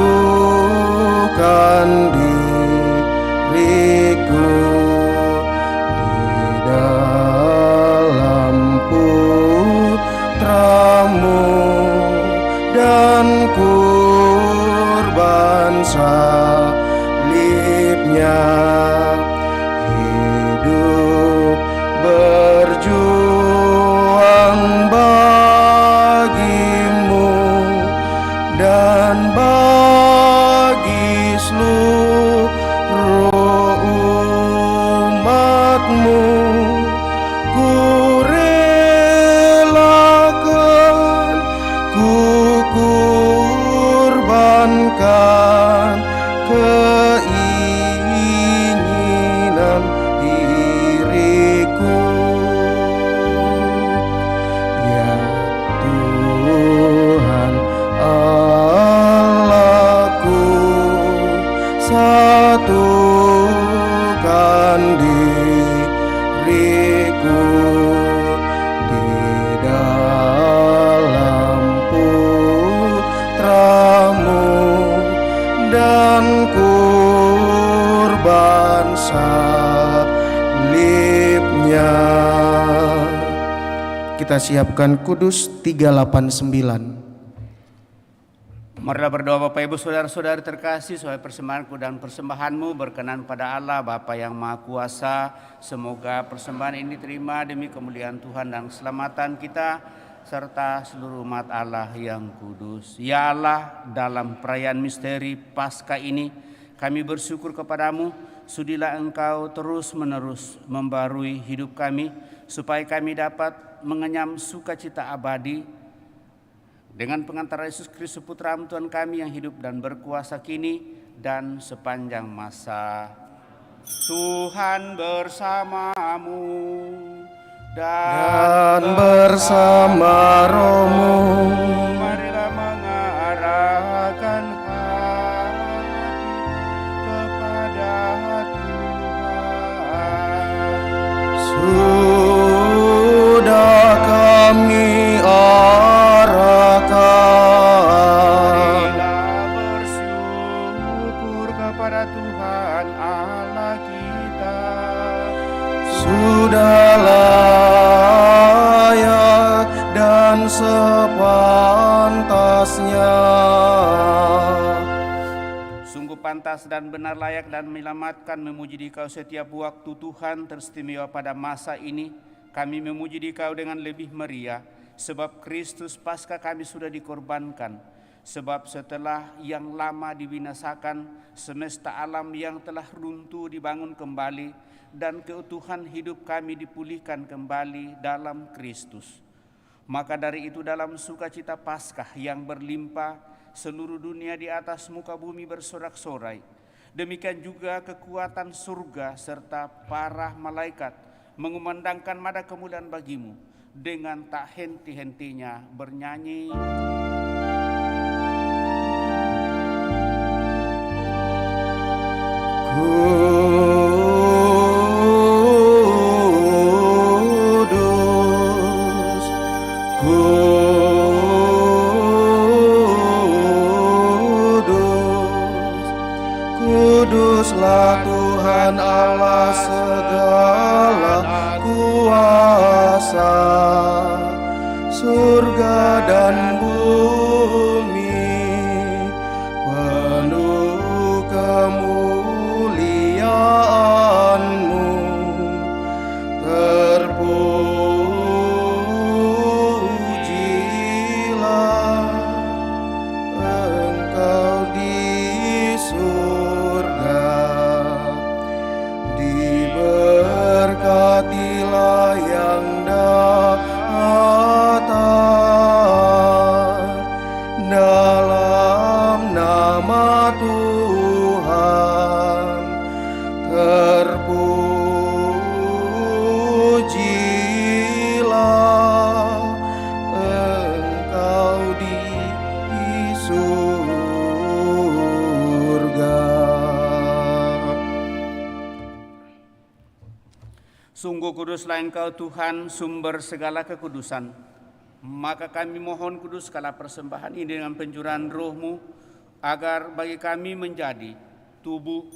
diriku di dalam Putra-Mu, dan kurban salibnya. Hidup berjuang bagi-Mu dan bagi seluruh umat-Mu. Ku relakan, ku kurbankan keinginan diriku. Ya Tuhan Allahku, satukan diriku di dalam Putra-Mu, dan kurban salibnya. Kita siapkan Kudus 389. Marilah berdoa Bapak Ibu Saudara-saudari terkasih, supaya persembahanku dan persembahanmu berkenan pada Allah Bapa yang Maha Kuasa. Semoga persembahan ini terima demi kemuliaan Tuhan dan keselamatan kita serta seluruh umat Allah yang kudus. Ya Allah, dalam perayaan misteri Paskah ini kami bersyukur kepadamu. Sudilah Engkau terus-menerus membarui hidup kami, supaya kami dapat mengenyam sukacita abadi dengan pengantar Yesus Kristus Putra Tuhan kami yang hidup dan berkuasa kini dan sepanjang masa. Tuhan bersamamu dan bersama rohmu. Marilah mengarahkan hati kepada Tuhan. Sudah kami Marilah bersyukur kepada Tuhan Allah kita. sudah layak dan sepantasnya. Sungguh pantas dan benar, layak dan menyelamatkan memuji Dikau setiap waktu Tuhan, teristimewa pada masa ini. Kami memuji Dikau dengan lebih meriah, sebab Kristus Paskah kami sudah dikorbankan. Sebab setelah yang lama dibinasakan, semesta alam yang telah runtuh dibangun kembali, dan keutuhan hidup kami dipulihkan kembali dalam Kristus. Maka dari itu dalam sukacita Paskah yang berlimpah, seluruh dunia di atas muka bumi bersorak-sorai. Demikian juga kekuatan surga serta para malaikat mengumandangkan nada kemuliaan bagimu, dengan tak henti-hentinya bernyanyi. Kudus, kudus, kuduslah Tuhan Allah segala kuasa, surga dan bumi penuh kemuliaan-Mu. Terpujilah Engkau di surga, diberkatilah yang datang dalam nama Tuhan. Terpujilah Engkau di surga. Sungguh kuduslah Engkau Tuhan, sumber segala kekudusan. Maka kami mohon kuduskanlah persembahan ini dengan pencurahan Roh-Mu, agar bagi kami menjadi tubuh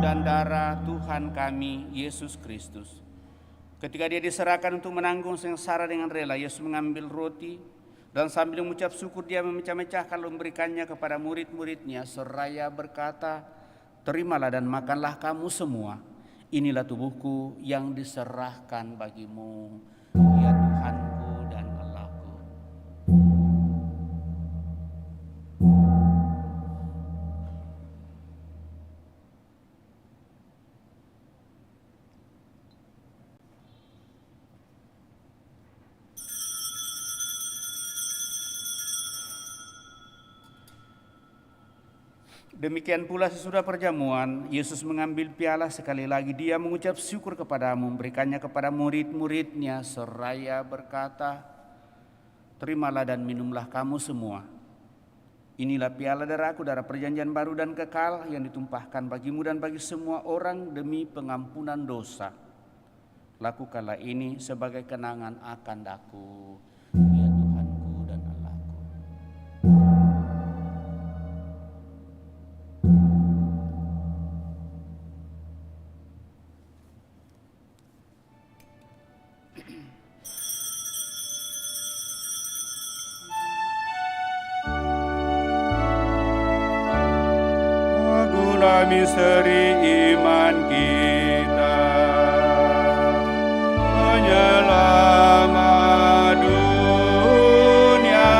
dan darah Tuhan kami Yesus Kristus. Ketika Dia diserahkan untuk menanggung sengsara dengan rela, Yesus mengambil roti dan sambil mengucap syukur Dia memecah-mecahkan lalu memberikannya kepada murid-muridnya seraya berkata, "Terimalah dan makanlah kamu semua. Inilah tubuhku yang diserahkan bagimu, ya Tuhanku dan Allahku." Demikian pula sesudah perjamuan, Yesus mengambil piala, sekali lagi Dia mengucap syukur kepadamu, memberikannya kepada murid-muridnya seraya berkata, "Terimalah dan minumlah kamu semua. Inilah piala darahku, darah perjanjian baru dan kekal, yang ditumpahkan bagimu dan bagi semua orang demi pengampunan dosa. Lakukanlah ini sebagai kenangan akan Aku, ya Tuhanku dan Allahku." misteri iman kita. Penyelamat dunia,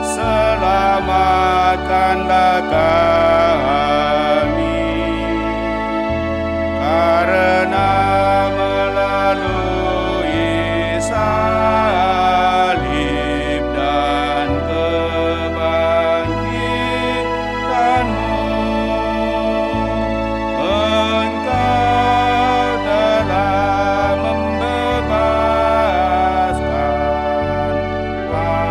selamatkanlah kami, karena melalui salib dan kebangkitan-Mu, Engkau telah membebaskan kami.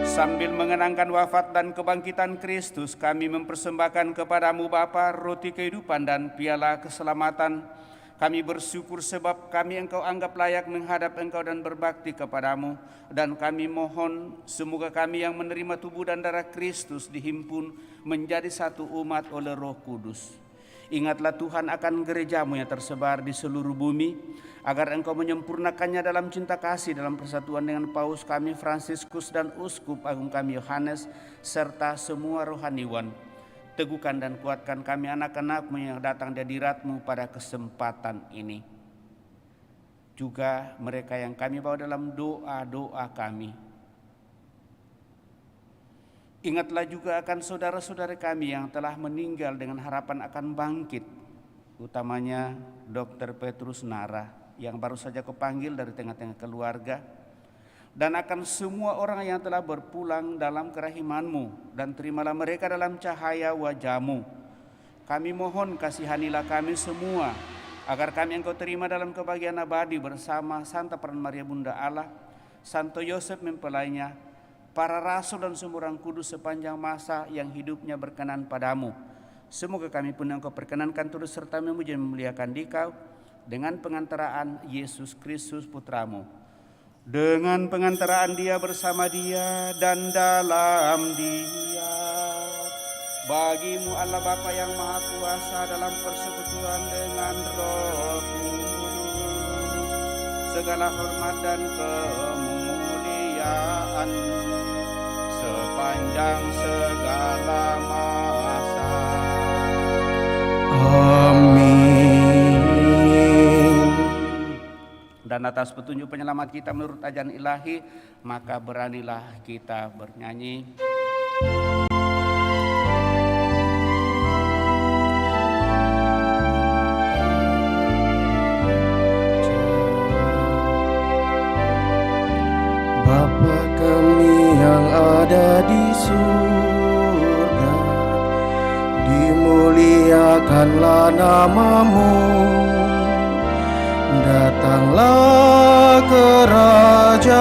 Sambil mengenangkan wafat dan kebangkitan Kristus, kami mempersembahkan kepadamu Bapa roti kehidupan dan piala keselamatan. Kami bersyukur sebab kami Engkau anggap layak menghadap Engkau dan berbakti kepadamu. Dan kami mohon semoga kami yang menerima tubuh dan darah Kristus dihimpun menjadi satu umat oleh Roh Kudus. Ingatlah Tuhan akan gerejamu yang tersebar di seluruh bumi, agar Engkau menyempurnakannya dalam cinta kasih dalam persatuan dengan Paus kami Fransiskus dan Uskup Agung kami Yohanes, serta semua rohaniwan. Teguhkan dan kuatkan kami anak-anak-Mu yang datang di hadirat-Mu pada kesempatan ini. Juga mereka yang kami bawa dalam doa-doa kami. Ingatlah juga akan saudara-saudara kami yang telah meninggal dengan harapan akan bangkit, utamanya Dr. Petrus Nara yang baru saja kepanggil dari tengah-tengah keluarga, dan akan semua orang yang telah berpulang dalam kerahiman-Mu, dan terimalah mereka dalam cahaya wajah-Mu. Kami mohon kasihanilah kami semua, agar kami Engkau terima dalam kebahagiaan abadi bersama Santa Peran Maria Bunda Allah, Santo Yosef mempelainya, para rasul dan semua orang kudus sepanjang masa yang hidupnya berkenan padamu. Semoga kami pun Engkau perkenankan turut serta memuji dan memuliakan Dikau dengan pengantaraan Yesus Kristus Putra-Mu. Dengan pengantaraan Dia, bersama Dia, dan dalam Dia, bagi-Mu Allah Bapa yang Maha Kuasa dalam persekutuan dengan Roh Kudus, segala hormat dan kemuliaan sepanjang segala masa. Amin. Dan atas petunjuk penyelamat kita menurut ajaran ilahi, maka beranilah kita bernyanyi. Bapa kami yang ada di surga, dimuliakanlah nama-Mu. Datanglah kerajaan-Mu,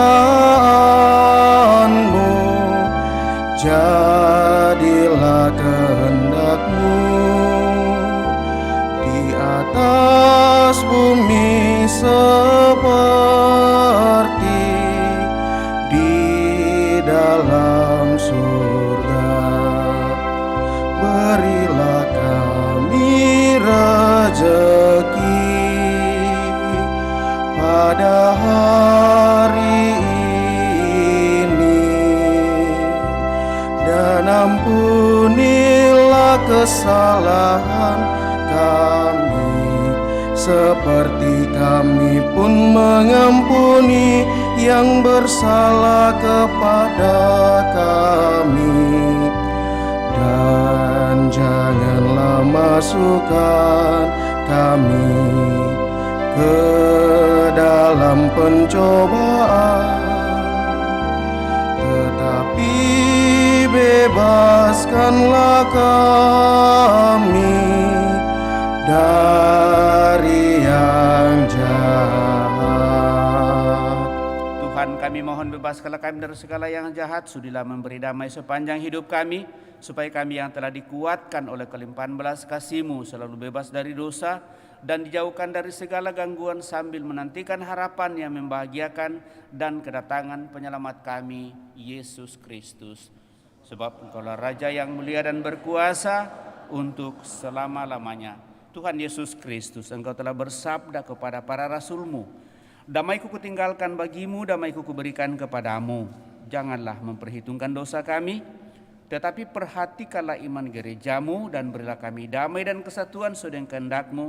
jadilah kehendak-Mu di atas bumi seperti di dalam surga. Berilah kami rezeki pada hari ini, dan ampunilah kesalahan kami, seperti kami pun mengampuni yang bersalah kepada kami. Dan janganlah masukkan kami ke dalam pencobaan, tetapi bebaskanlah kami dari yang jahat. Tuhan, kami mohon bebaskanlah kami dari segala yang jahat. Sudilah memberi damai sepanjang hidup kami, supaya kami yang telah dikuatkan oleh kelimpahan belas kasih-Mu selalu bebas dari dosa dan dijauhkan dari segala gangguan, sambil menantikan harapan yang membahagiakan dan kedatangan penyelamat kami, Yesus Kristus. Sebab Engkaulah Raja yang mulia dan berkuasa untuk selama-lamanya. Tuhan Yesus Kristus, Engkau telah bersabda kepada para rasul-Mu, damai-Ku kutinggalkan bagimu, damai-Ku kuberikan kepadamu. janganlah memperhitungkan dosa kami, tetapi perhatikanlah iman gerejamu dan berilah kami damai dan kesatuan sesuai dengan kehendak-Mu,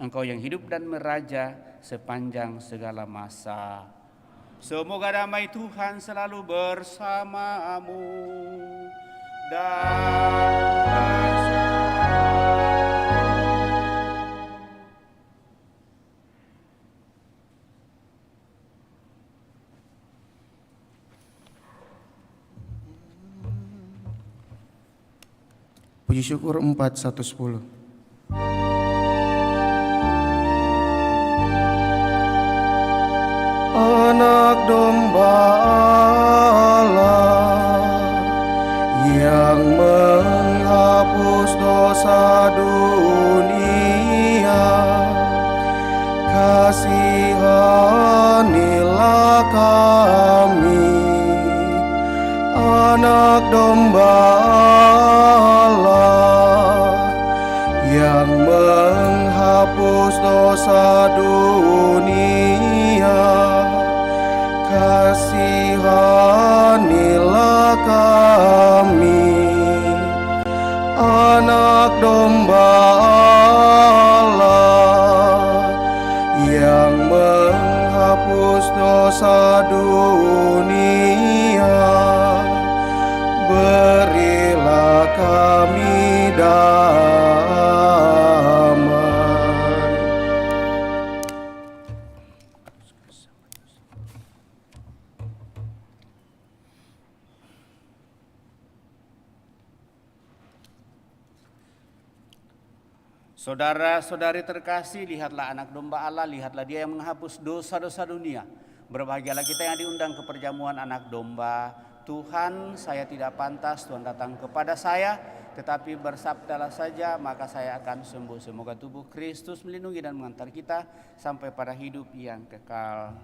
Engkau yang hidup dan meraja sepanjang segala masa. Semoga damai Tuhan selalu bersamamu dan Puji syukur 4:110. Anak domba Allah yang menghapus dosa dunia, kasihanilah kami. Anak domba Allah yang menghapus dosa dunia, kasihanilah kami. Anak domba Allah yang menghapus dosa dunia, berilah kami damai. Saudara-saudari terkasih, lihatlah anak domba Allah, lihatlah dia yang menghapus dosa-dosa dunia. Berbahagialah kita yang diundang ke perjamuan anak domba. Tuhan, saya tidak pantas Tuhan datang kepada saya, tetapi bersabdalah saja maka saya akan sembuh. Semoga tubuh Kristus melindungi dan mengantar kita sampai pada hidup yang kekal.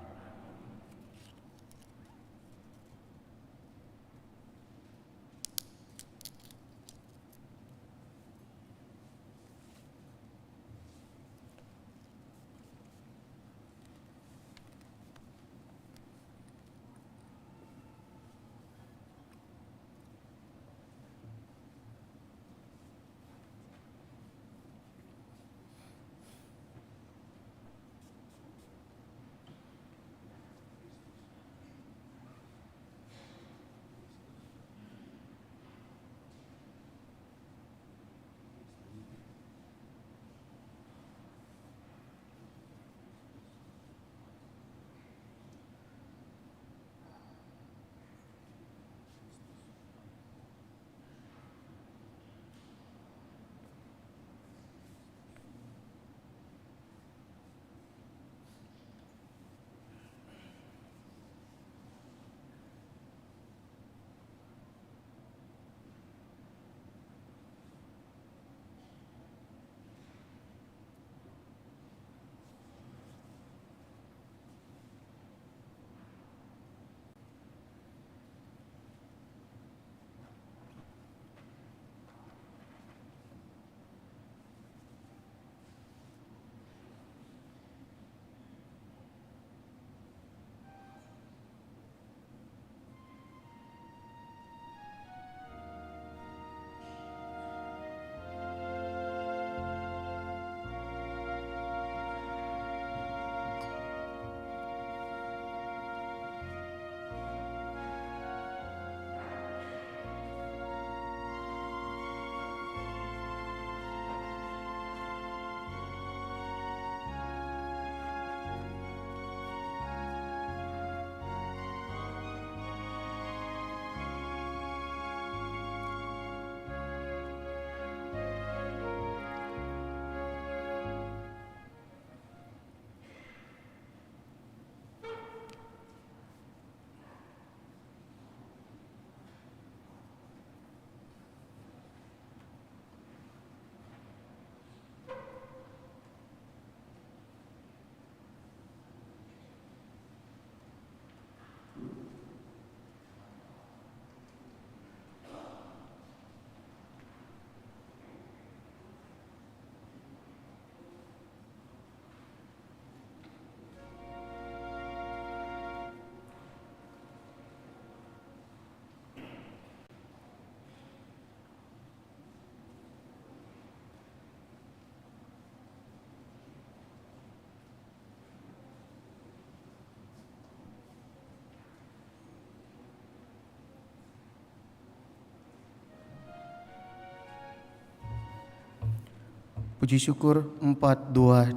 Puji syukur 428.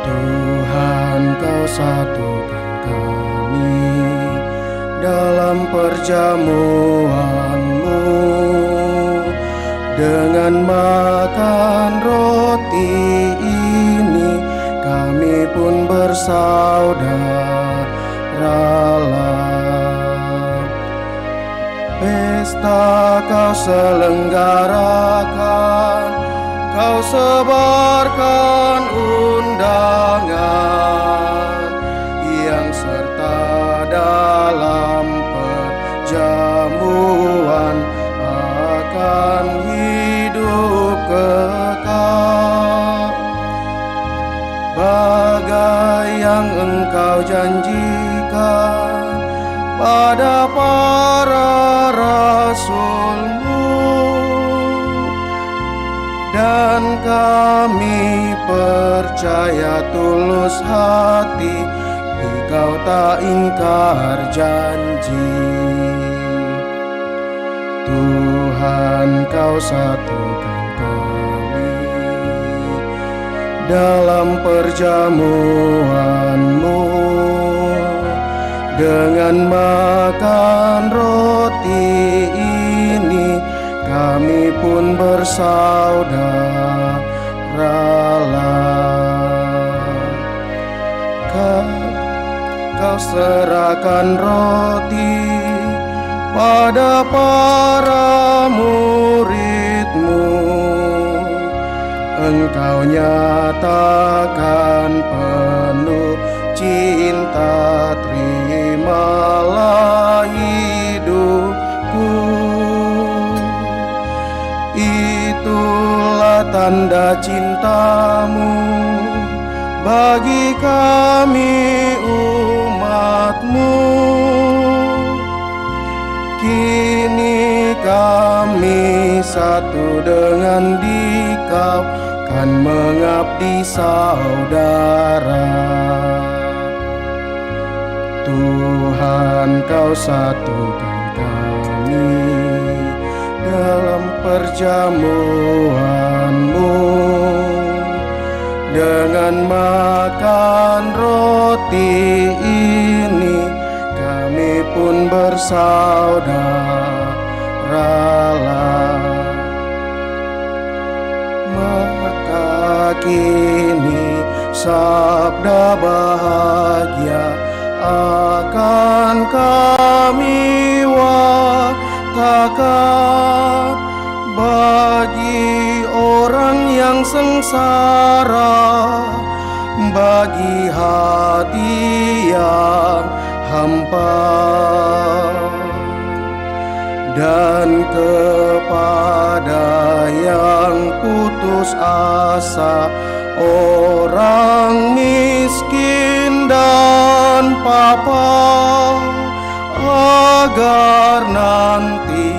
Tuhan, Kau satukan kami dalam perjamuan-Mu, dengan makan roti ini kami pun bersaudaralah. Pesta Kau selenggarakan, Kau sebarkan undangan yang serta dalam perjamuan akan hidup kekal. Bagai yang Engkau janjikan pada para rasul-Mu, dan kami percaya tulus hati Engkau tak ingkar janji. Tuhan, Kau satukan kami dalam perjamuan-Mu, dengan makan roti ini kami pun bersaudaralah. Kau serahkan roti pada para murid-Mu, Engkau nyatakan penuh cinta, terimalah hidupku. Itulah tanda cinta-Mu bagi kami umat-Mu. Kini kami satu dengan Dikau, kan mengabdi saudara. Tuhan, Kau satukan kami dalam perjamuan-Mu, dengan makan roti ini kami pun bersaudaralah. Maka kini sabda bahagia akan kami watakan bagi orang yang sengsara, bagi hati yang hampa, dan kepada yang putus asa, orang miskin dan papa, agar nanti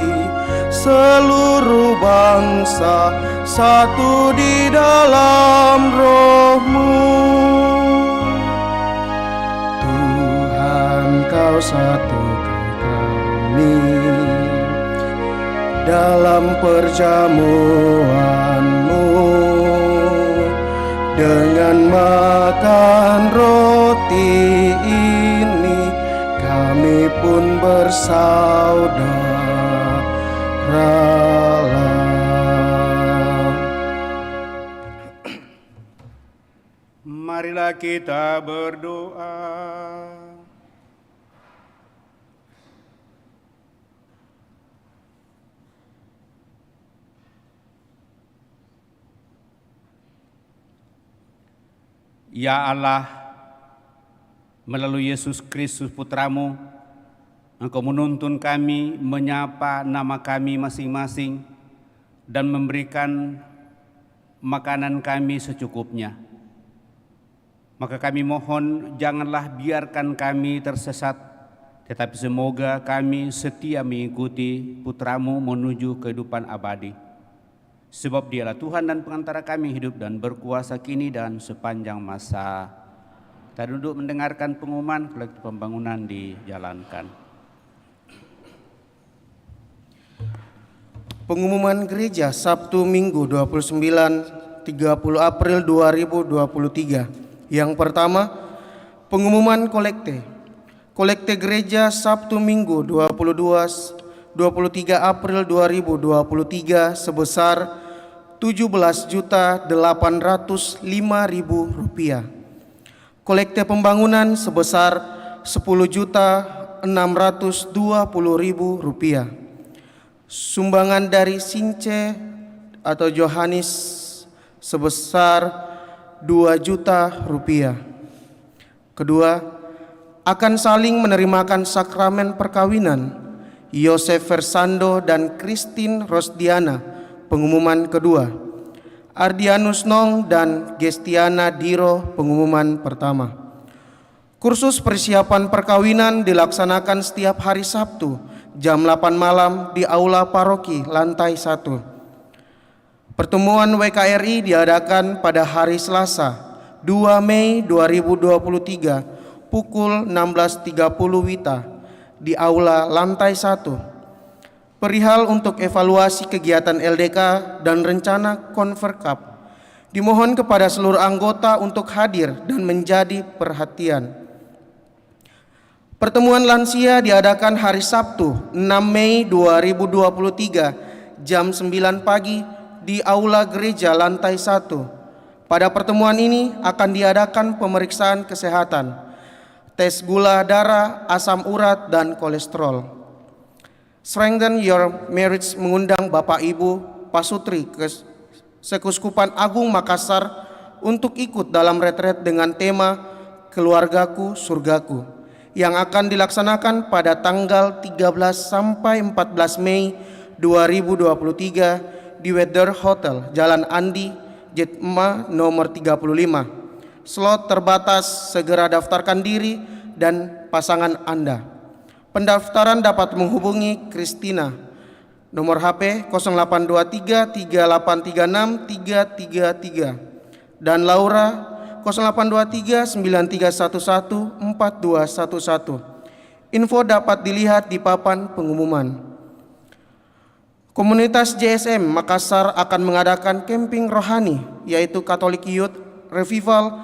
seluruh bangsa satu di dalam Roh-Mu. Tuhan, Kau satukan kami dalam perjamuan-Mu, dengan makan roti ini kami pun bersaudaralah. Marilah kita berdoa. Ya Allah, melalui Yesus Kristus Putra-Mu, Engkau menuntun kami menyapa nama kami masing-masing dan memberikan makanan kami secukupnya. Maka kami mohon janganlah biarkan kami tersesat, tetapi semoga kami setia mengikuti Putra-Mu menuju kehidupan abadi. Sebab Dialah Tuhan dan pengantara kami hidup dan berkuasa kini dan sepanjang masa. Kita duduk mendengarkan pengumuman kolektif pembangunan dijalankan. Pengumuman gereja Sabtu Minggu 29-30 April 2023. Yang pertama, pengumuman kolekte. Kolekte gereja Sabtu Minggu 23 April 2023 sebesar Rp17.805.000. Kolekte pembangunan sebesar Rp10.620.000. Sumbangan dari Since atau Johannes sebesar Rp2.000.000. Kedua, akan saling menerimakan sakramen perkawinan Yosef Versando dan Christine Rosdiana. Pengumuman kedua. Ardianus Nong dan Gestiana Diro. Pengumuman pertama. Kursus persiapan perkawinan dilaksanakan setiap hari Sabtu jam 8 malam di Aula Paroki lantai 1. Pertemuan WKRI diadakan pada hari Selasa 2 Mei 2023 pukul 16.30 WITA di Aula lantai 1. Perihal untuk evaluasi kegiatan LDK dan rencana Konverkap, dimohon kepada seluruh anggota untuk hadir dan menjadi perhatian. Pertemuan lansia diadakan hari Sabtu 6 Mei 2023 jam 9 pagi di Aula Gereja lantai 1. Pada pertemuan ini akan diadakan pemeriksaan kesehatan, tes gula darah, asam urat, dan kolesterol. Strengthen Your Marriage mengundang Bapak Ibu Pasutri Sekuskupan Agung Makassar untuk ikut dalam retret dengan tema Keluargaku Surgaku yang akan dilaksanakan pada tanggal 13 sampai 14 Mei 2023 di Weather Hotel, Jalan Andi, Jetma nomor 35. Slot terbatas, segera daftarkan diri dan pasangan Anda. Pendaftaran dapat menghubungi Kristina, nomor HP 0823 3836 333 dan Laura 0823 9311 4211. Info dapat dilihat di papan pengumuman. Komunitas JSM Makassar akan mengadakan camping rohani, yaitu Catholic Youth Revival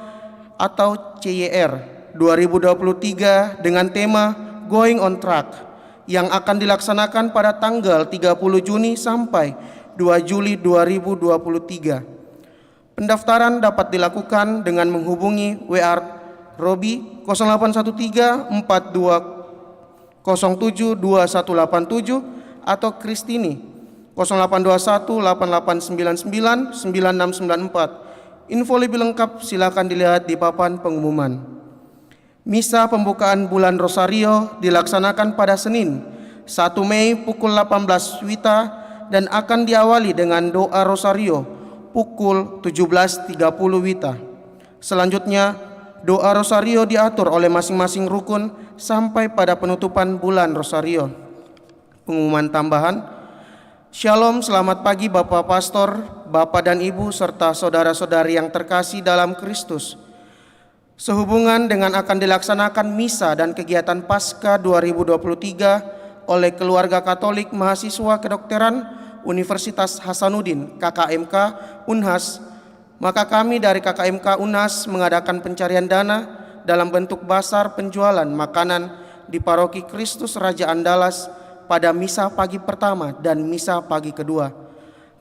atau CYR 2023 dengan tema Going on Track yang akan dilaksanakan pada tanggal 30 Juni sampai 2 Juli 2023. Pendaftaran dapat dilakukan dengan menghubungi WA Robi 0813 4207 2187 atau Kristini 0821 8899 9694. Info lebih lengkap silakan dilihat di papan pengumuman. Misa pembukaan bulan Rosario dilaksanakan pada Senin 1 Mei pukul 18 WITA dan akan diawali dengan doa Rosario pukul 17.30 WITA. Selanjutnya, doa Rosario diatur oleh masing-masing rukun sampai pada penutupan bulan Rosario. Pengumuman tambahan. Shalom, selamat pagi Bapak Pastor, Bapak dan Ibu serta saudara-saudari yang terkasih dalam Kristus. Sehubungan dengan akan dilaksanakan misa dan kegiatan Paskah 2023 oleh Keluarga Katolik Mahasiswa Kedokteran Universitas Hasanuddin KKMK Unhas, maka kami dari KKMK Unhas mengadakan pencarian dana dalam bentuk basar penjualan makanan di Paroki Kristus Raja Andalas pada misa pagi pertama dan misa pagi kedua.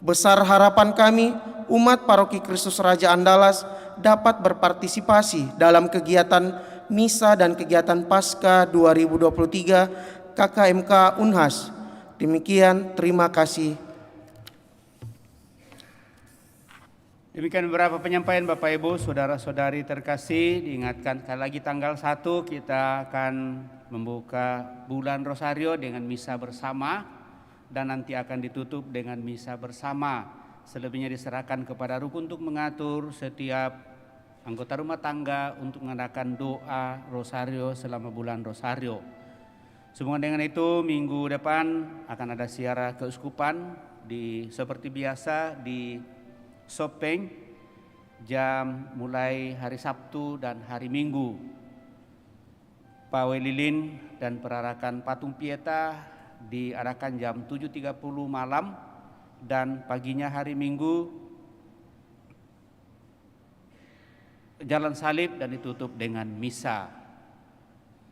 Besar harapan kami umat Paroki Kristus Raja Andalas dapat berpartisipasi dalam kegiatan misa dan kegiatan Paskah 2023 KKMK Unhas. Demikian, terima kasih. Demikian beberapa penyampaian Bapak Ibu, saudara-saudari terkasih. Diingatkan sekali lagi tanggal 1 kita akan membuka bulan Rosario dengan misa bersama dan nanti akan ditutup dengan misa bersama. Selebihnya diserahkan kepada rukun untuk mengatur setiap anggota rumah tangga untuk mengadakan doa Rosario selama bulan Rosario. Sehubungan dengan itu, minggu depan akan ada siara keuskupan seperti biasa di Sopeng jam mulai hari Sabtu dan hari Minggu. Pawai lilin dan perarakan patung Pieta diadakan jam 7.30 malam dan paginya hari Minggu jalan salib dan ditutup dengan misa.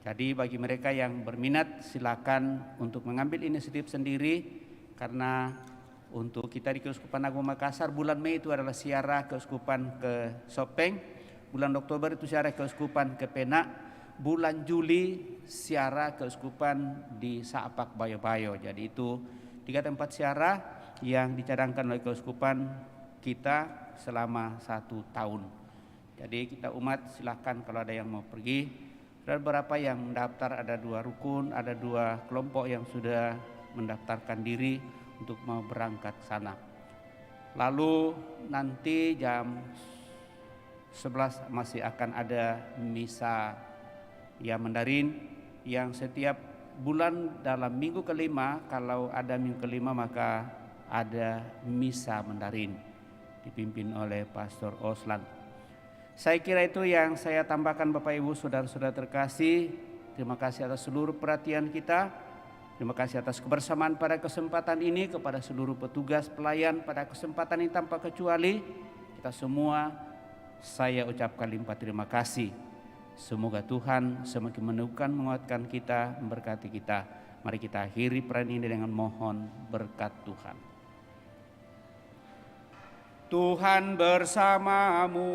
Jadi bagi mereka yang berminat silakan untuk mengambil inisiatif sendiri, karena untuk kita di Keuskupan Agung Makassar bulan Mei itu adalah ziarah keuskupan ke Sopeng, bulan Oktober itu ziarah keuskupan ke Penak, bulan Juli ziarah keuskupan di Saapak Bayo-Bayo. Jadi itu 3 tempat ziarah yang dicadangkan oleh keuskupan kita selama 1 tahun. Jadi kita umat silahkan kalau ada yang mau pergi. Ada beberapa yang mendaftar, ada 2 rukun, ada 2 kelompok yang sudah mendaftarkan diri untuk mau berangkat ke sana. Lalu nanti jam 11 masih akan ada misa ya Mandarin yang setiap bulan dalam minggu kelima, kalau ada minggu kelima maka ada misa Mandarin dipimpin oleh Pastor Oslan. Saya kira itu yang saya tambahkan Bapak Ibu Saudara-saudara terkasih. Terima kasih atas seluruh perhatian kita. Terima kasih atas kebersamaan pada kesempatan ini, kepada seluruh petugas pelayan pada kesempatan ini tanpa kecuali. Kita semua saya ucapkan limpah terima kasih. Semoga Tuhan semakin meneguhkan, menguatkan kita, memberkati kita. Mari kita akhiri peran ini dengan mohon berkat Tuhan. Tuhan bersamamu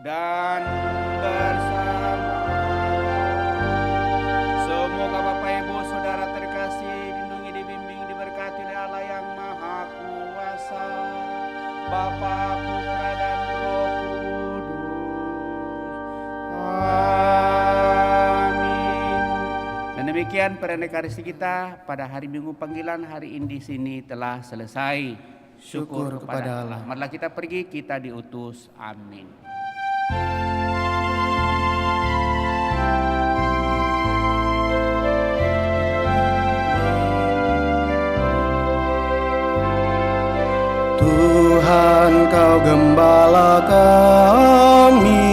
dan bersama. Semoga Bapak Ibu Saudara terkasih dilindungi, dibimbing, diberkati oleh Allah yang Maha Kuasa, Bapa, Putra dan Roh Kudus. Amin. Dan demikian perayaan Ekaristi kita pada hari Minggu panggilan hari ini di sini telah selesai. Syukur kepada Allah. Marilah kita pergi, kita diutus. Amin. Tuhan Kau gembala kami,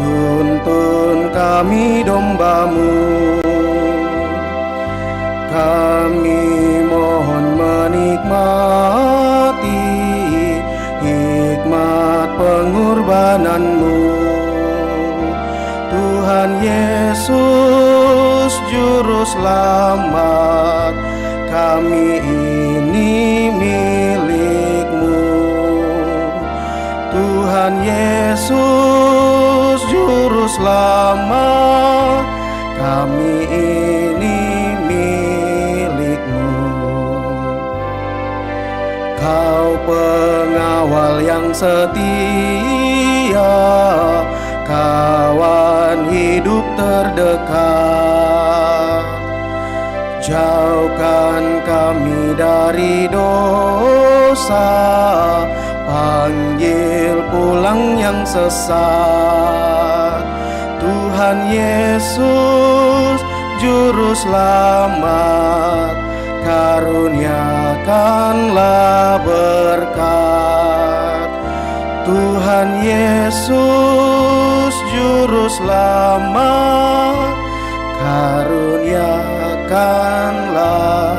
tuntun kami domba-Mu. Kami mohon menikmati hikmat pengorbanan-Mu. Tuhan Yesus Juru Selamat, kami ini milik-Mu. Tuhan Yesus Juru Selamat, kami ini milik-Mu. Kau pengawal yang setia, kawan hidup terdekat. Jauhkan kami dari dosa, panggil pulang yang sesat. Tuhan Yesus Juru Selamat, karuniakanlah berkat. Tuhan Yesus Juru Selamat, karuniakanlah